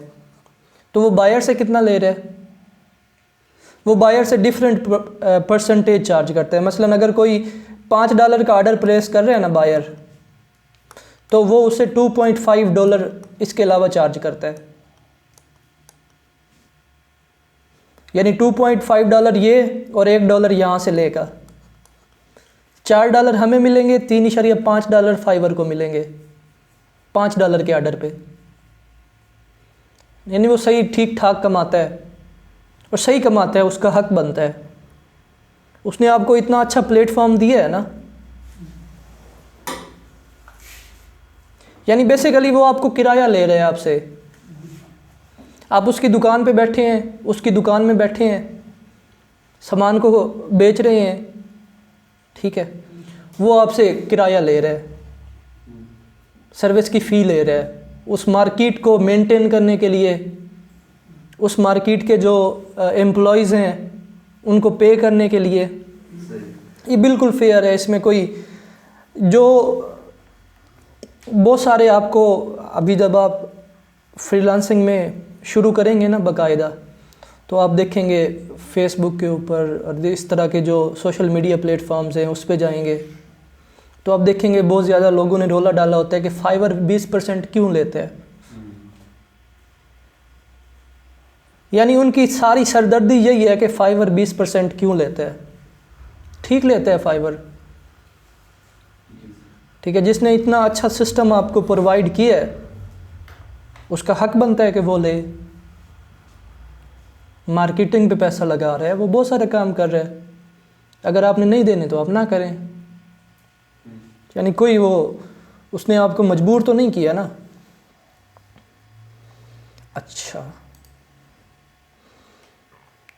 तो वो बायर से कितना ले रहा है? वो बायर से डिफरेंट परसेंटेज चार्ज करता है। मसलन अगर कोई $5 का ऑर्डर प्लेस कर रहे हैं ना बायर, तो वो उसे $2.5 इसके अलावा चार्ज करता है। यानी $2.5 ये और $1 यहाँ से लेगा। $4 हमें मिलेंगे, $3.5 फाइवर को मिलेंगे $5 के ऑर्डर पे। यानी वो सही ठीक ठाक कमाता है, और सही कमाता है, उसका हक बनता है। उसने आपको इतना अच्छा प्लेटफॉर्म दिया है ना, यानी बेसिकली वो आपको किराया ले रहे हैं आपसे। आप उसकी दुकान पे बैठे हैं, उसकी दुकान में बैठे हैं, सामान को बेच रहे हैं, ठीक है, वो आपसे किराया ले रहा है, सर्विस की फ़ी ले रहा है। उस मार्केट को मेंटेन करने के लिए, उस मार्केट के जो एम्प्लॉयज़ हैं उनको पे करने के लिए, ये बिल्कुल फेयर है। इसमें कोई जो बहुत सारे आपको अभी जब आप फ्रीलांसिंग में शुरू करेंगे ना बाकायदा, तो आप देखेंगे फेसबुक के ऊपर और इस तरह के जो सोशल मीडिया प्लेटफॉर्म्स हैं उस पे जाएंगे तो आप देखेंगे बहुत ज़्यादा लोगों ने रोला डाला होता है कि फाइवर 20% क्यों लेते हैं। यानी उनकी सारी सरदर्दी यही है कि फाइवर 20% क्यों लेते हैं। ठीक लेते हैं फाइवर, ठीक है, जिसने इतना अच्छा सिस्टम आपको प्रोवाइड किया है उसका हक बनता है कि वो ले। मार्केटिंग पे पैसा लगा रहा है, वो बहुत सारे काम कर रहा है। अगर आपने नहीं देने तो आप ना करें। यानी कोई वो उसने आपको मजबूर तो नहीं किया ना। अच्छा,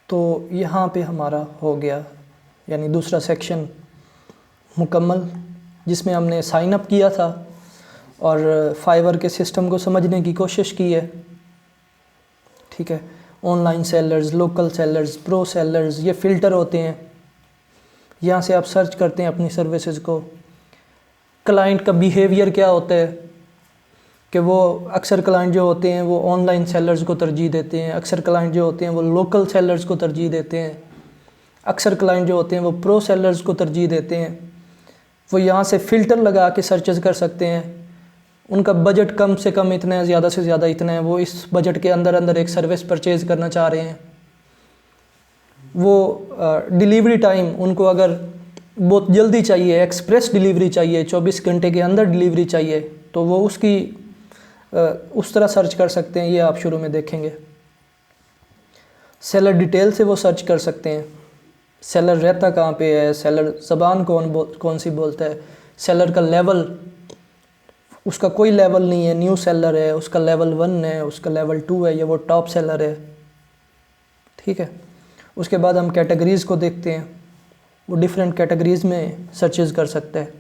तो यहाँ पे हमारा हो गया यानी दूसरा सेक्शन मुकम्मल, जिसमें हमने साइन अप किया था और फाइवर के सिस्टम को समझने की कोशिश की है। ठीक है, online sellers, local sellers, pro sellers, ये फ़िल्टर होते हैं। यहाँ से आप सर्च करते हैं अपनी सर्विसेज को। क्लाइंट का बिहेवियर क्या होता है कि वो अक्सर क्लाइंट जो होते हैं वो ऑनलाइन सेलर्स को तरजीह देते हैं, अक्सर क्लाइंट जो होते हैं वो लोकल सेलर्स को तरजीह देते हैं। अक्सर क्लाइंट जो होते हैं वो प्रो सेलर्स को तरजीह देते हैं। वो यहाँ से फ़िल्टर लगा के सर्चेस कर सकते हैं। उनका बजट कम से कम इतना है, ज़्यादा से ज़्यादा इतना है, वो इस बजट के अंदर अंदर एक सर्विस परचेज़ करना चाह रहे हैं। वो डिलीवरी टाइम उनको अगर बहुत जल्दी चाहिए, एक्सप्रेस डिलीवरी चाहिए, 24 घंटे के अंदर डिलीवरी चाहिए, तो वो उसकी उस तरह सर्च कर सकते हैं। ये आप शुरू में देखेंगे। सेलर डिटेल से वो सर्च कर सकते हैं। सेलर रहता कहाँ पे है, सेलर ज़बान कौन सी बोलता है, सेलर का लेवल, उसका कोई लेवल नहीं है, न्यू सेलर है, उसका लेवल 1 है, उसका लेवल 2 है, या वो टॉप सेलर है। ठीक है। उसके बाद हम कैटेगरीज़ को देखते हैं। वो डिफरेंट कैटेगरीज़ में सर्चेज़ कर सकते हैं।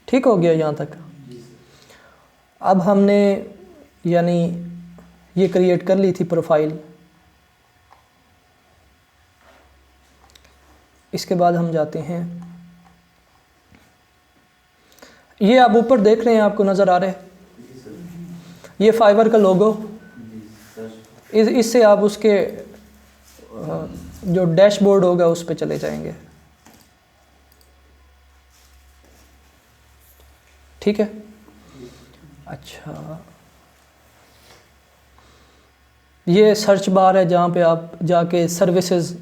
ठीक हो गया यहाँ तक। अब हमने यानी ये क्रिएट कर ली थी प्रोफाइल। इसके बाद हम जाते हैं, ये आप ऊपर देख रहे हैं, आपको नज़र आ रहा है ये फाइवर का लोगो। इससे आप उसके जो डैशबोर्ड होगा उस पर चले जाएंगे। ठीक है। अच्छा, ये सर्च बार है जहाँ पे आप जाके सर्विसेज,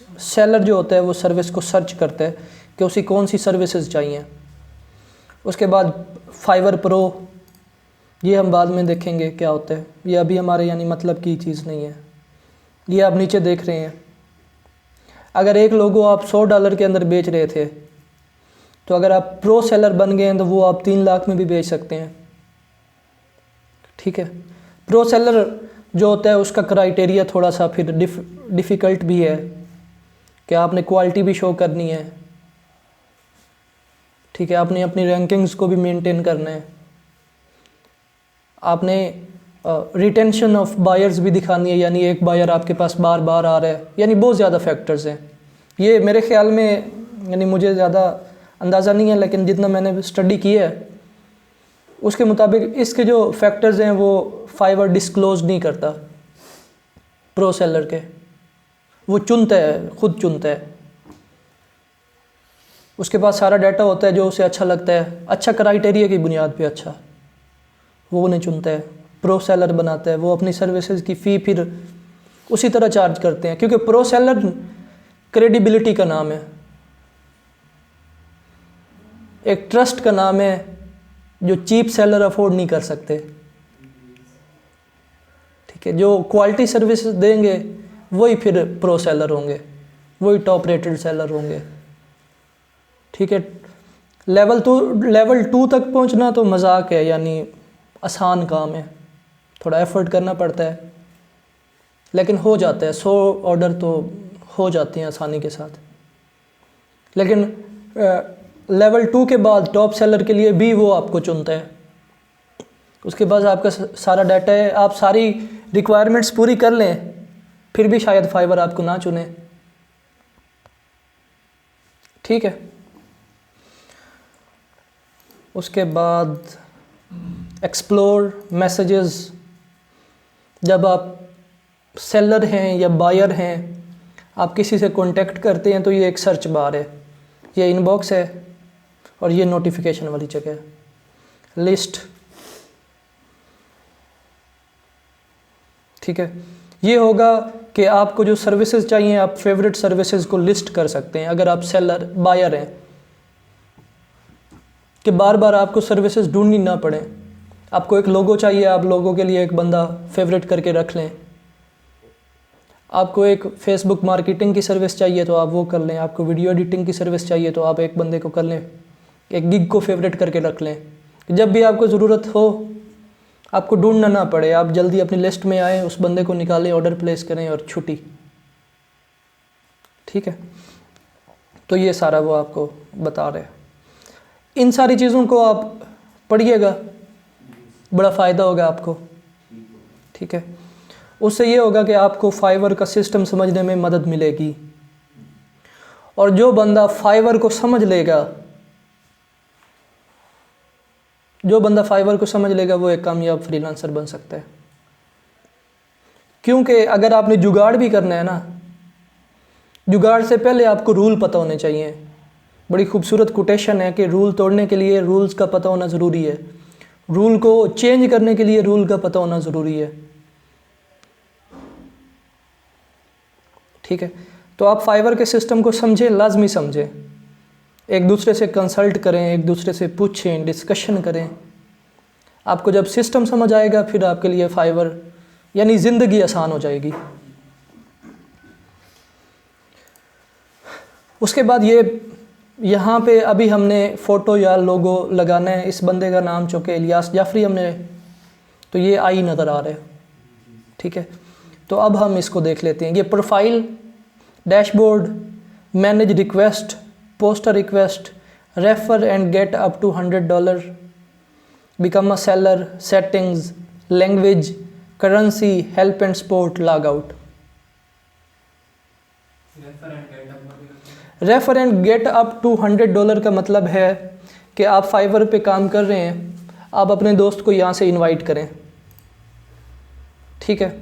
सेलर जो होता है वो सर्विस को सर्च करता है कि उसे कौन सी सर्विसेज चाहिए। उसके बाद फाइवर प्रो, ये हम बाद में देखेंगे क्या होता है, ये अभी हमारे यानी मतलब की चीज़ नहीं है। ये आप नीचे देख रहे हैं, अगर एक लोगो आप $100 के अंदर बेच रहे थे, तो अगर आप प्रो सेलर बन गए हैं तो वो आप 3 लाख में भी बेच सकते हैं। ठीक है। प्रो सेलर जो होता है उसका क्राइटेरिया थोड़ा सा फिर डिफ़िकल्ट भी है कि आपने क्वालिटी भी शो करनी है। ठीक है। आपने अपनी रैंकिंग्स को भी मेंटेन करना है। आपने रिटेंशन ऑफ बायर्स भी दिखानी है, यानी एक बायर आपके पास बार बार आ रहा है, यानी बहुत ज़्यादा फैक्टर्स हैं। ये मेरे ख्याल में, यानी मुझे ज़्यादा अंदाज़ा नहीं है, लेकिन जितना मैंने स्टडी की है उसके मुताबिक इसके जो फैक्टर्स हैं वो फाइवर डिस्क्लोज नहीं करता प्रो सेलर के। वो चुनता है, खुद चुनता है। उसके पास सारा डाटा होता है जो उसे अच्छा लगता है, अच्छा क्राइटेरिया की बुनियाद पे अच्छा वो उन्हें चुनता है, प्रो सेलर बनाता है। वो अपनी सर्विसेज की फ़ी फिर उसी तरह चार्ज करते हैं, क्योंकि प्रो सेलर क्रेडिबिलिटी का नाम है, एक ट्रस्ट का नाम है जो चीप सेलर अफोर्ड नहीं कर सकते। ठीक है। जो क्वालिटी सर्विस देंगे वही फिर प्रो सेलर होंगे, वही टॉप रेटेड सेलर होंगे। ठीक है। लेवल 2 तक पहुंचना तो मजाक है, यानी आसान काम है, थोड़ा एफर्ट करना पड़ता है, लेकिन हो जाता है। 100 ऑर्डर तो हो जाते हैं आसानी के साथ। लेकिन लेवल 2 के बाद टॉप सेलर के लिए भी वो आपको चुनता है। उसके बाद आपका सारा डाटा है, आप सारी रिक्वायरमेंट्स पूरी कर लें फिर भी शायद फाइवर आपको ना चुने। ठीक है। उसके बाद एक्सप्लोर मैसेजेस, जब आप सेलर हैं या बायर हैं, आप किसी से कांटेक्ट करते हैं तो ये एक सर्च बार है, ये इनबॉक्स है और ये नोटिफिकेशन वाली जगह है, लिस्ट। ठीक है। ये होगा कि आपको जो सर्विसेज चाहिए आप फेवरेट सर्विसेज को लिस्ट कर सकते हैं। अगर आप सेलर बायर हैं कि बार बार आपको सर्विसेज ढूंढनी ना पड़े, आपको एक लोगो चाहिए, आप लोगों के लिए एक बंदा फेवरेट करके रख लें। आपको एक फेसबुक मार्केटिंग की सर्विस चाहिए तो आप वो कर लें। आपको वीडियो एडिटिंग की सर्विस चाहिए तो आप एक बंदे को कर लें, एक गिग को फेवरेट करके रख लें। जब भी आपको ज़रूरत हो आपको ढूंढना ना पड़े, आप जल्दी अपनी लिस्ट में आए, उस बंदे को निकालें, ऑर्डर प्लेस करें और छुट्टी। ठीक है। तो ये सारा वो आपको बता रहे हैं। इन सारी चीज़ों को आप पढ़िएगा, बड़ा फ़ायदा होगा आपको। ठीक है। उससे ये होगा कि आपको फाइवर का सिस्टम समझने में मदद मिलेगी, और जो बंदा फाइवर को समझ लेगा, वो एक कामयाब फ्रीलांसर बन सकता है। क्योंकि अगर आपने जुगाड़ भी करना है ना, जुगाड़ से पहले आपको रूल पता होने चाहिए। बड़ी खूबसूरत कोटेशन है कि रूल तोड़ने के लिए रूल्स का पता होना ज़रूरी है, रूल को चेंज करने के लिए रूल का पता होना ज़रूरी है। ठीक है, तो आप फाइवर के सिस्टम को समझें, लाजमी समझें, एक दूसरे से कंसल्ट करें, एक दूसरे से पूछें, डिस्कशन करें। आपको जब सिस्टम समझ आएगा फिर आपके लिए फाइवर यानी ज़िंदगी आसान हो जाएगी। उसके बाद यहाँ पे अभी हमने फ़ोटो या लोगो लगाना है, इस बंदे का नाम चूँकि इलियास जाफरी हमने, तो ये आई नज़र आ रहा है। ठीक है, तो अब हम इसको देख लेते हैं। ये profile, dashboard, manage request, poster request, refer and get up to $100, become a seller, settings, language, currency, help and support, log out. Refer and get up to $100 का मतलब है कि आप फाइवर पे काम कर रहे हैं, आप अपने दोस्त को यहाँ से इनवाइट करें। ठीक है,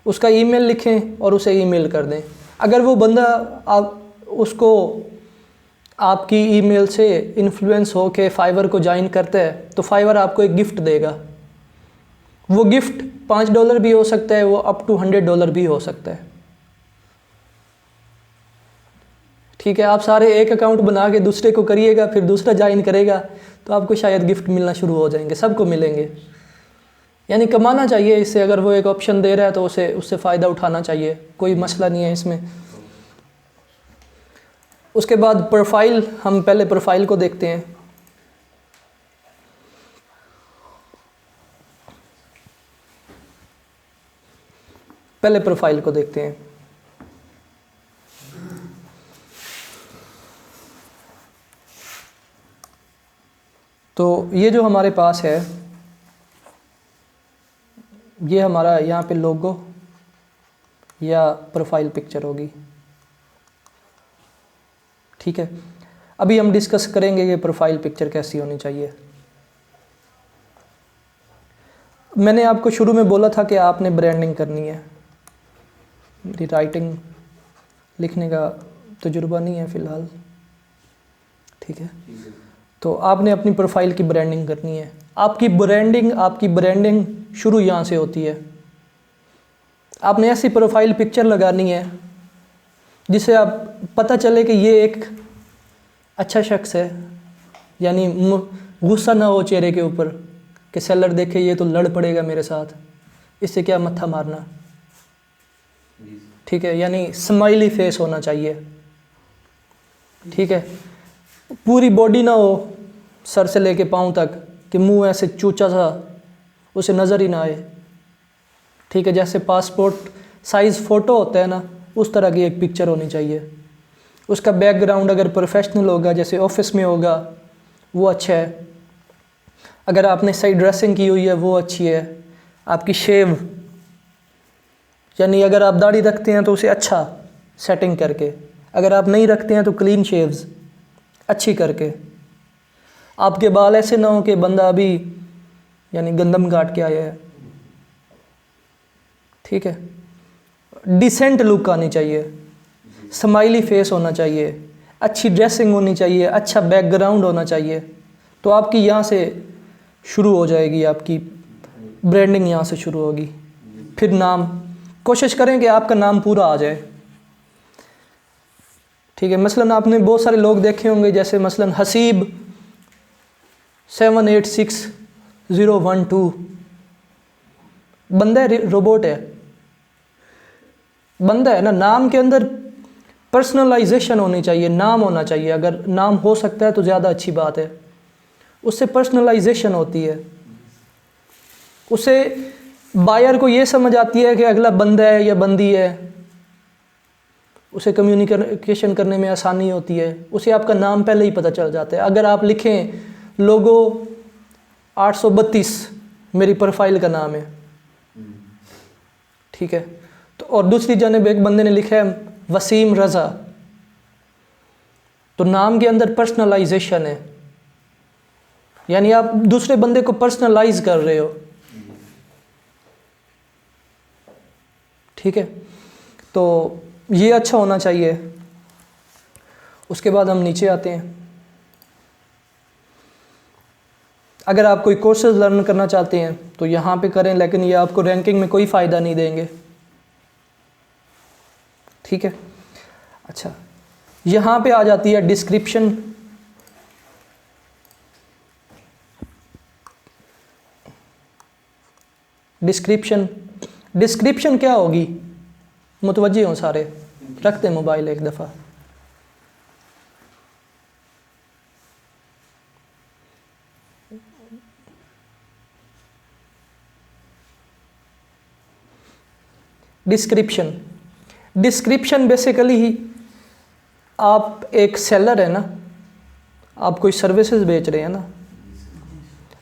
उसका ईमेल लिखें और उसे ईमेल कर दें। अगर वो बंदा उसको आपकी ईमेल से इन्फ्लुएंस हो के फाइवर को ज्वाइन करता है तो फाइवर आपको एक गिफ्ट देगा। वो गिफ्ट $5 भी हो सकता है, वो अप टू $100 भी हो सकता है। ठीक है, आप सारे एक अकाउंट बना के दूसरे को करिएगा, फिर दूसरा ज्वाइन करेगा तो आपको शायद गिफ्ट मिलना शुरू हो जाएंगे, सबको मिलेंगे। यानी कमाना चाहिए इससे, अगर वो एक ऑप्शन दे रहा है तो उससे फ़ायदा उठाना चाहिए, कोई मसला नहीं है इसमें। उसके बाद प्रोफाइल, हम पहले प्रोफाइल को देखते हैं। पहले प्रोफाइल को देखते हैं। तो ये जो हमारे पास है, ये हमारा यहाँ पे लोगो या प्रोफाइल पिक्चर होगी। ठीक है, अभी हम डिस्कस करेंगे कि प्रोफाइल पिक्चर कैसी होनी चाहिए। मैंने आपको शुरू में बोला था कि आपने ब्रांडिंग करनी है। मेरी राइटिंग लिखने का तजुर्बा नहीं है फ़िलहाल। ठीक है, तो आपने अपनी प्रोफाइल की ब्रांडिंग करनी है। आपकी ब्रांडिंग शुरू यहाँ से होती है। आपने ऐसी प्रोफाइल पिक्चर लगानी है जिससे आप पता चले कि ये एक अच्छा शख्स है, यानी गुस्सा ना हो चेहरे के ऊपर कि सेलर देखे ये तो लड़ पड़ेगा मेरे साथ, इससे क्या मत्था मारना। ठीक है, यानी स्माइली फेस होना चाहिए। ठीक है, पूरी बॉडी ना हो सर से लेके पाँव तक कि मुंह ऐसे चूचा सा उसे नज़र ही ना आए। ठीक है, जैसे पासपोर्ट साइज़ फ़ोटो होता है ना, उस तरह की एक पिक्चर होनी चाहिए। उसका बैकग्राउंड अगर प्रोफेशनल होगा, जैसे ऑफिस में होगा, वो अच्छा है। अगर आपने सही ड्रेसिंग की हुई है वो अच्छी है। आपकी शेव, यानी अगर आप दाढ़ी रखते हैं तो उसे अच्छा सेटिंग करके, अगर आप नहीं रखते हैं तो क्लीन शेव्स अच्छी करके। आपके बाल ऐसे ना हो कि बंदा अभी यानी गंदम काट के आया है। ठीक है, डिसेंट लुक आनी चाहिए, स्माइली फेस होना चाहिए, अच्छी ड्रेसिंग होनी चाहिए, अच्छा बैकग्राउंड होना चाहिए। तो आपकी यहाँ से शुरू हो जाएगी, आपकी ब्रांडिंग यहाँ से शुरू होगी। फिर नाम, कोशिश करें कि आपका नाम पूरा आ जाए। ठीक है, मसलन आपने बहुत सारे लोग देखे होंगे, जैसे मसलन हसीब 786012, बंदा है रोबोट है, बंदा है ना। नाम के अंदर पर्सनलाइजेशन होनी चाहिए, नाम होना चाहिए। अगर नाम हो सकता है तो ज़्यादा अच्छी बात है, उससे पर्सनलाइजेशन होती है, उससे बायर को ये समझ आती है कि अगला बंदा है या बंदी है, उसे कम्युनिकेशन करने में आसानी होती है। उसे आपका नाम पहले ही पता चल जाता है। अगर आप लिखें लोगो 832 मेरी प्रोफाइल का नाम है, ठीक है, तो और दूसरी जानब एक बंदे ने लिखा है वसीम रज़ा, तो नाम के अंदर पर्सनलाइजेशन है, यानी आप दूसरे बंदे को पर्सनलाइज कर रहे हो। ठीक है, तो ये अच्छा होना चाहिए। उसके बाद हम नीचे आते हैं। अगर आप कोई कोर्सेज लर्न करना चाहते हैं तो यहाँ पे करें, लेकिन ये आपको रैंकिंग में कोई फ़ायदा नहीं देंगे, ठीक है। अच्छा, यहाँ पे आ जाती है डिस्क्रिप्शन। डिस्क्रिप्शन क्या होगी, मुतवज्जे हों सारे, रखते हैं मोबाइल एक दफ़ा। डिस्क्रिप्शन बेसिकली ही, आप एक सेलर है ना, आप कोई सर्विसेज बेच रहे हैं ना,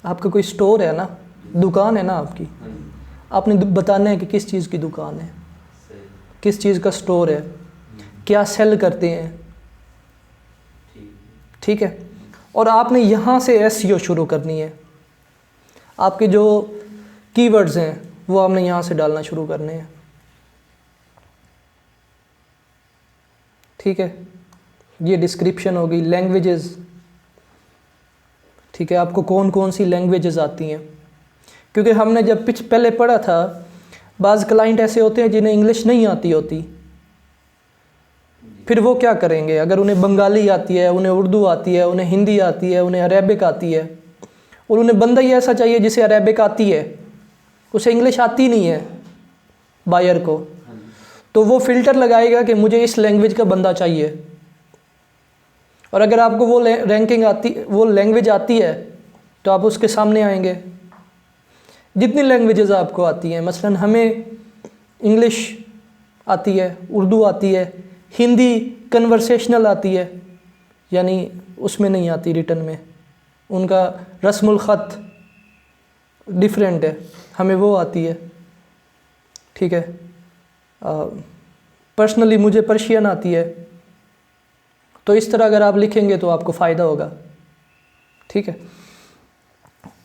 आपका कोई स्टोर है ना, दुकान है ना आपकी, आपने बताना है कि किस चीज़ की दुकान है, किस चीज़ का स्टोर है, क्या सेल करते हैं, ठीक है। और आपने यहाँ से एसईओ शुरू करनी है। आपके जो कीवर्ड्स हैं वो आपने यहाँ से डालना शुरू करने हैं, ठीक है। ये डिस्क्रिप्शन होगी। लैंग्वेजेस, ठीक है, आपको कौन कौन सी लैंग्वेजेस आती हैं, क्योंकि हमने जब पहले पढ़ा था, बाज़ क्लाइंट ऐसे होते हैं जिन्हें इंग्लिश नहीं आती होती, फिर वो क्या करेंगे, अगर उन्हें बंगाली आती है, उन्हें उर्दू आती है, उन्हें हिंदी आती है, उन्हें अरेबिक आती है, और उन्हें बंदा ही ऐसा चाहिए जिसे अरेबिक आती है, उसे इंग्लिश आती नहीं है बायर को, तो वो फ़िल्टर लगाएगा कि मुझे इस लैंग्वेज का बंदा चाहिए। और अगर आपको वो वो लैंग्वेज आती है तो आप उसके सामने आएंगे। जितनी लैंग्वेजेस आपको आती हैं, मसलन हमें इंग्लिश आती है, उर्दू आती है, हिंदी कन्वर्सेशनल आती है, यानी उसमें नहीं आती रिटन में, उनका रस्मुल ख़त डिफरेंट है, हमें वो आती है, ठीक है। पर्सनली मुझे पर्शियन आती है। तो इस तरह अगर आप लिखेंगे तो आपको फ़ायदा होगा, ठीक है।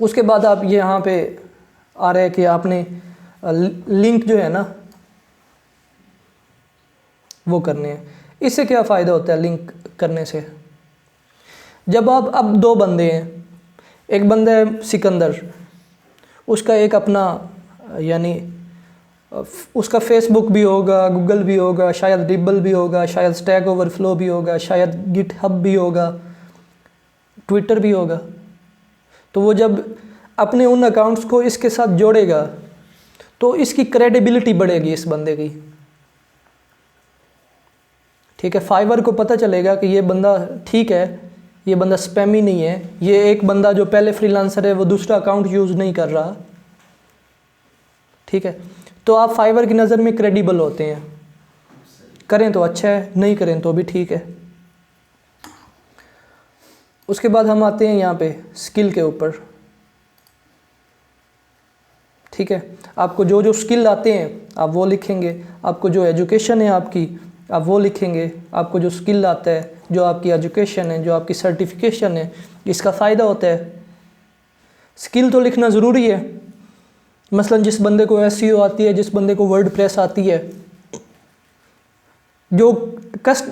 उसके बाद आप ये यहाँ पे आ रहा है कि आपने लिंक जो है ना वो करने हैं। इससे क्या फ़ायदा होता है लिंक करने से? जब आप, अब दो बंदे हैं, एक बंदा है सिकंदर, उसका एक अपना, यानी उसका फेसबुक भी होगा, गूगल भी होगा, शायद ड्रिबल भी होगा, शायद स्टैक ओवरफ्लो भी होगा, शायद गिटहब भी होगा, ट्विटर भी होगा। तो वो जब अपने उन अकाउंट्स को इसके साथ जोड़ेगा तो इसकी क्रेडिबिलिटी बढ़ेगी इस बंदे की, ठीक है। फाइवर को पता चलेगा कि ये बंदा ठीक है, ये बंदा स्पैमी नहीं है, ये एक बंदा जो पहले फ्रीलांसर है वो दूसरा अकाउंट यूज़ नहीं कर रहा, ठीक है। तो आप फाइवर की नज़र में क्रेडिबल होते हैं। करें तो अच्छा है, नहीं करें तो भी ठीक है। उसके बाद हम आते हैं यहाँ पे स्किल के ऊपर, ठीक है। आपको जो जो स्किल आते हैं आप वो लिखेंगे, आपको जो एजुकेशन है आपकी आप वो लिखेंगे, आपको जो स्किल आता है, जो आपकी एजुकेशन है, जो आपकी सर्टिफिकेशन है, इसका फ़ायदा होता है। स्किल तो लिखना ज़रूरी है। मसलन जिस बंदे को एसईओ आती है, जिस बंदे को वर्डप्रेस आती है, जो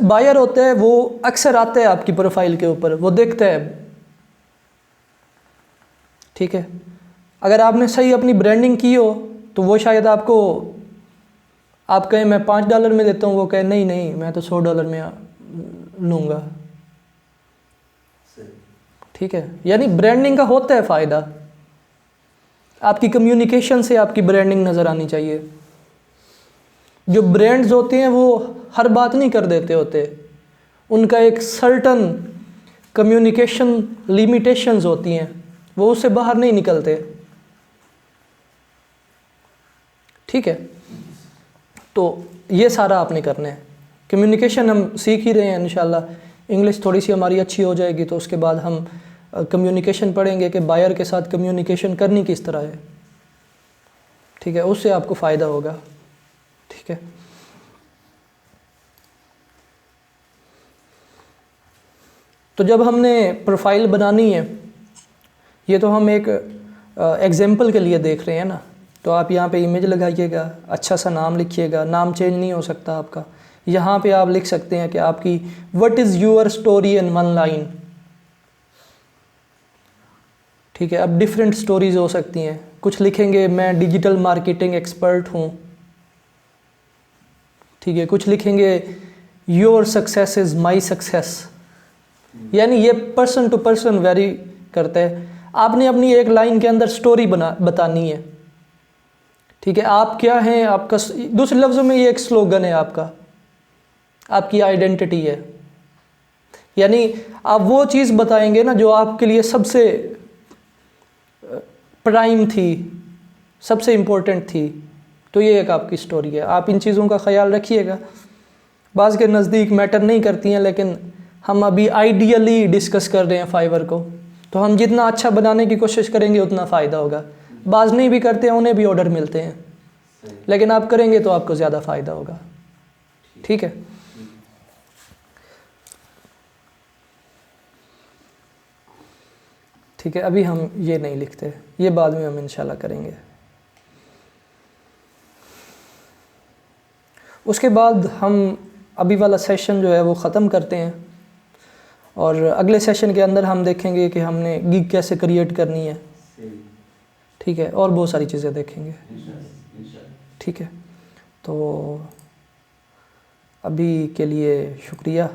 बायर होता है वो अक्सर आता है आपकी प्रोफाइल के ऊपर, वो देखता है, ठीक है। अगर आपने सही अपनी ब्रांडिंग की हो तो वो शायद आपको, आप कहें मैं $5 में देता हूँ, वो कहे नहीं नहीं मैं तो $100 में लूँगा, ठीक है। यानी ब्रांडिंग का होता है फ़ायदा। आपकी कम्युनिकेशन से आपकी ब्रांडिंग नज़र आनी चाहिए। जो ब्रांड्स होते हैं वो हर बात नहीं कर देते होते, उनका एक सर्टन कम्युनिकेशन लिमिटेशंस होती हैं, वो उससे बाहर नहीं निकलते, ठीक है। तो ये सारा आपने करना है। कम्युनिकेशन हम सीख ही रहे हैं इंशाल्लाह। इंग्लिश थोड़ी सी हमारी अच्छी हो जाएगी तो उसके बाद हम कम्युनिकेशन पढ़ेंगे कि बायर के साथ कम्युनिकेशन करनी किस तरह है, ठीक है। उससे आपको फ़ायदा होगा, ठीक है। तो जब हमने प्रोफाइल बनानी है, ये तो हम एक एग्जाम्पल के लिए देख रहे हैं ना, तो आप यहाँ पे इमेज लगाइएगा, अच्छा सा नाम लिखिएगा, नाम चेंज नहीं हो सकता आपका, यहाँ पे आप लिख सकते हैं कि आपकी what is your story in one line. ठीक है, अब डिफरेंट स्टोरीज हो सकती हैं। कुछ लिखेंगे मैं डिजिटल मार्केटिंग एक्सपर्ट हूँ। ठीक है, कुछ लिखेंगे your success is my success. यानी ये पर्सन टू पर्सन वेरी करता है। आपने अपनी एक लाइन के अंदर स्टोरी बतानी है। ठीक है, आप क्या हैं, आपका दूसरे लफ्ज़ों में ये एक स्लोगन है आपका, आपकी आइडेंटिटी है। यानी आप वो चीज़ बताएंगे ना जो आपके लिए सबसे प्राइम थी, सबसे इम्पोर्टेंट थी। तो ये एक आपकी स्टोरी है। आप इन चीज़ों का ख्याल रखिएगा। बाज़ के नज़दीक मैटर नहीं करती हैं, लेकिन हम अभी आइडियली डिस्कस कर रहे हैं फाइवर को, तो हम जितना अच्छा बनाने की कोशिश करेंगे उतना फ़ायदा होगा। बाज़ नहीं भी करते हैं, उन्हें भी ऑर्डर मिलते हैं, लेकिन आप करेंगे तो आपको ज़्यादा फ़ायदा होगा। ठीक है, ठीक है, अभी हम ये नहीं लिखते, ये बाद में हम इंशाल्लाह करेंगे। उसके बाद हम अभी वाला सेशन जो है वो ख़त्म करते हैं, और अगले सेशन के अंदर हम देखेंगे कि हमने गिग कैसे क्रिएट करनी है। ठीक है, और बहुत सारी चीज़ें देखेंगे। ठीक है, तो अभी के लिए शुक्रिया।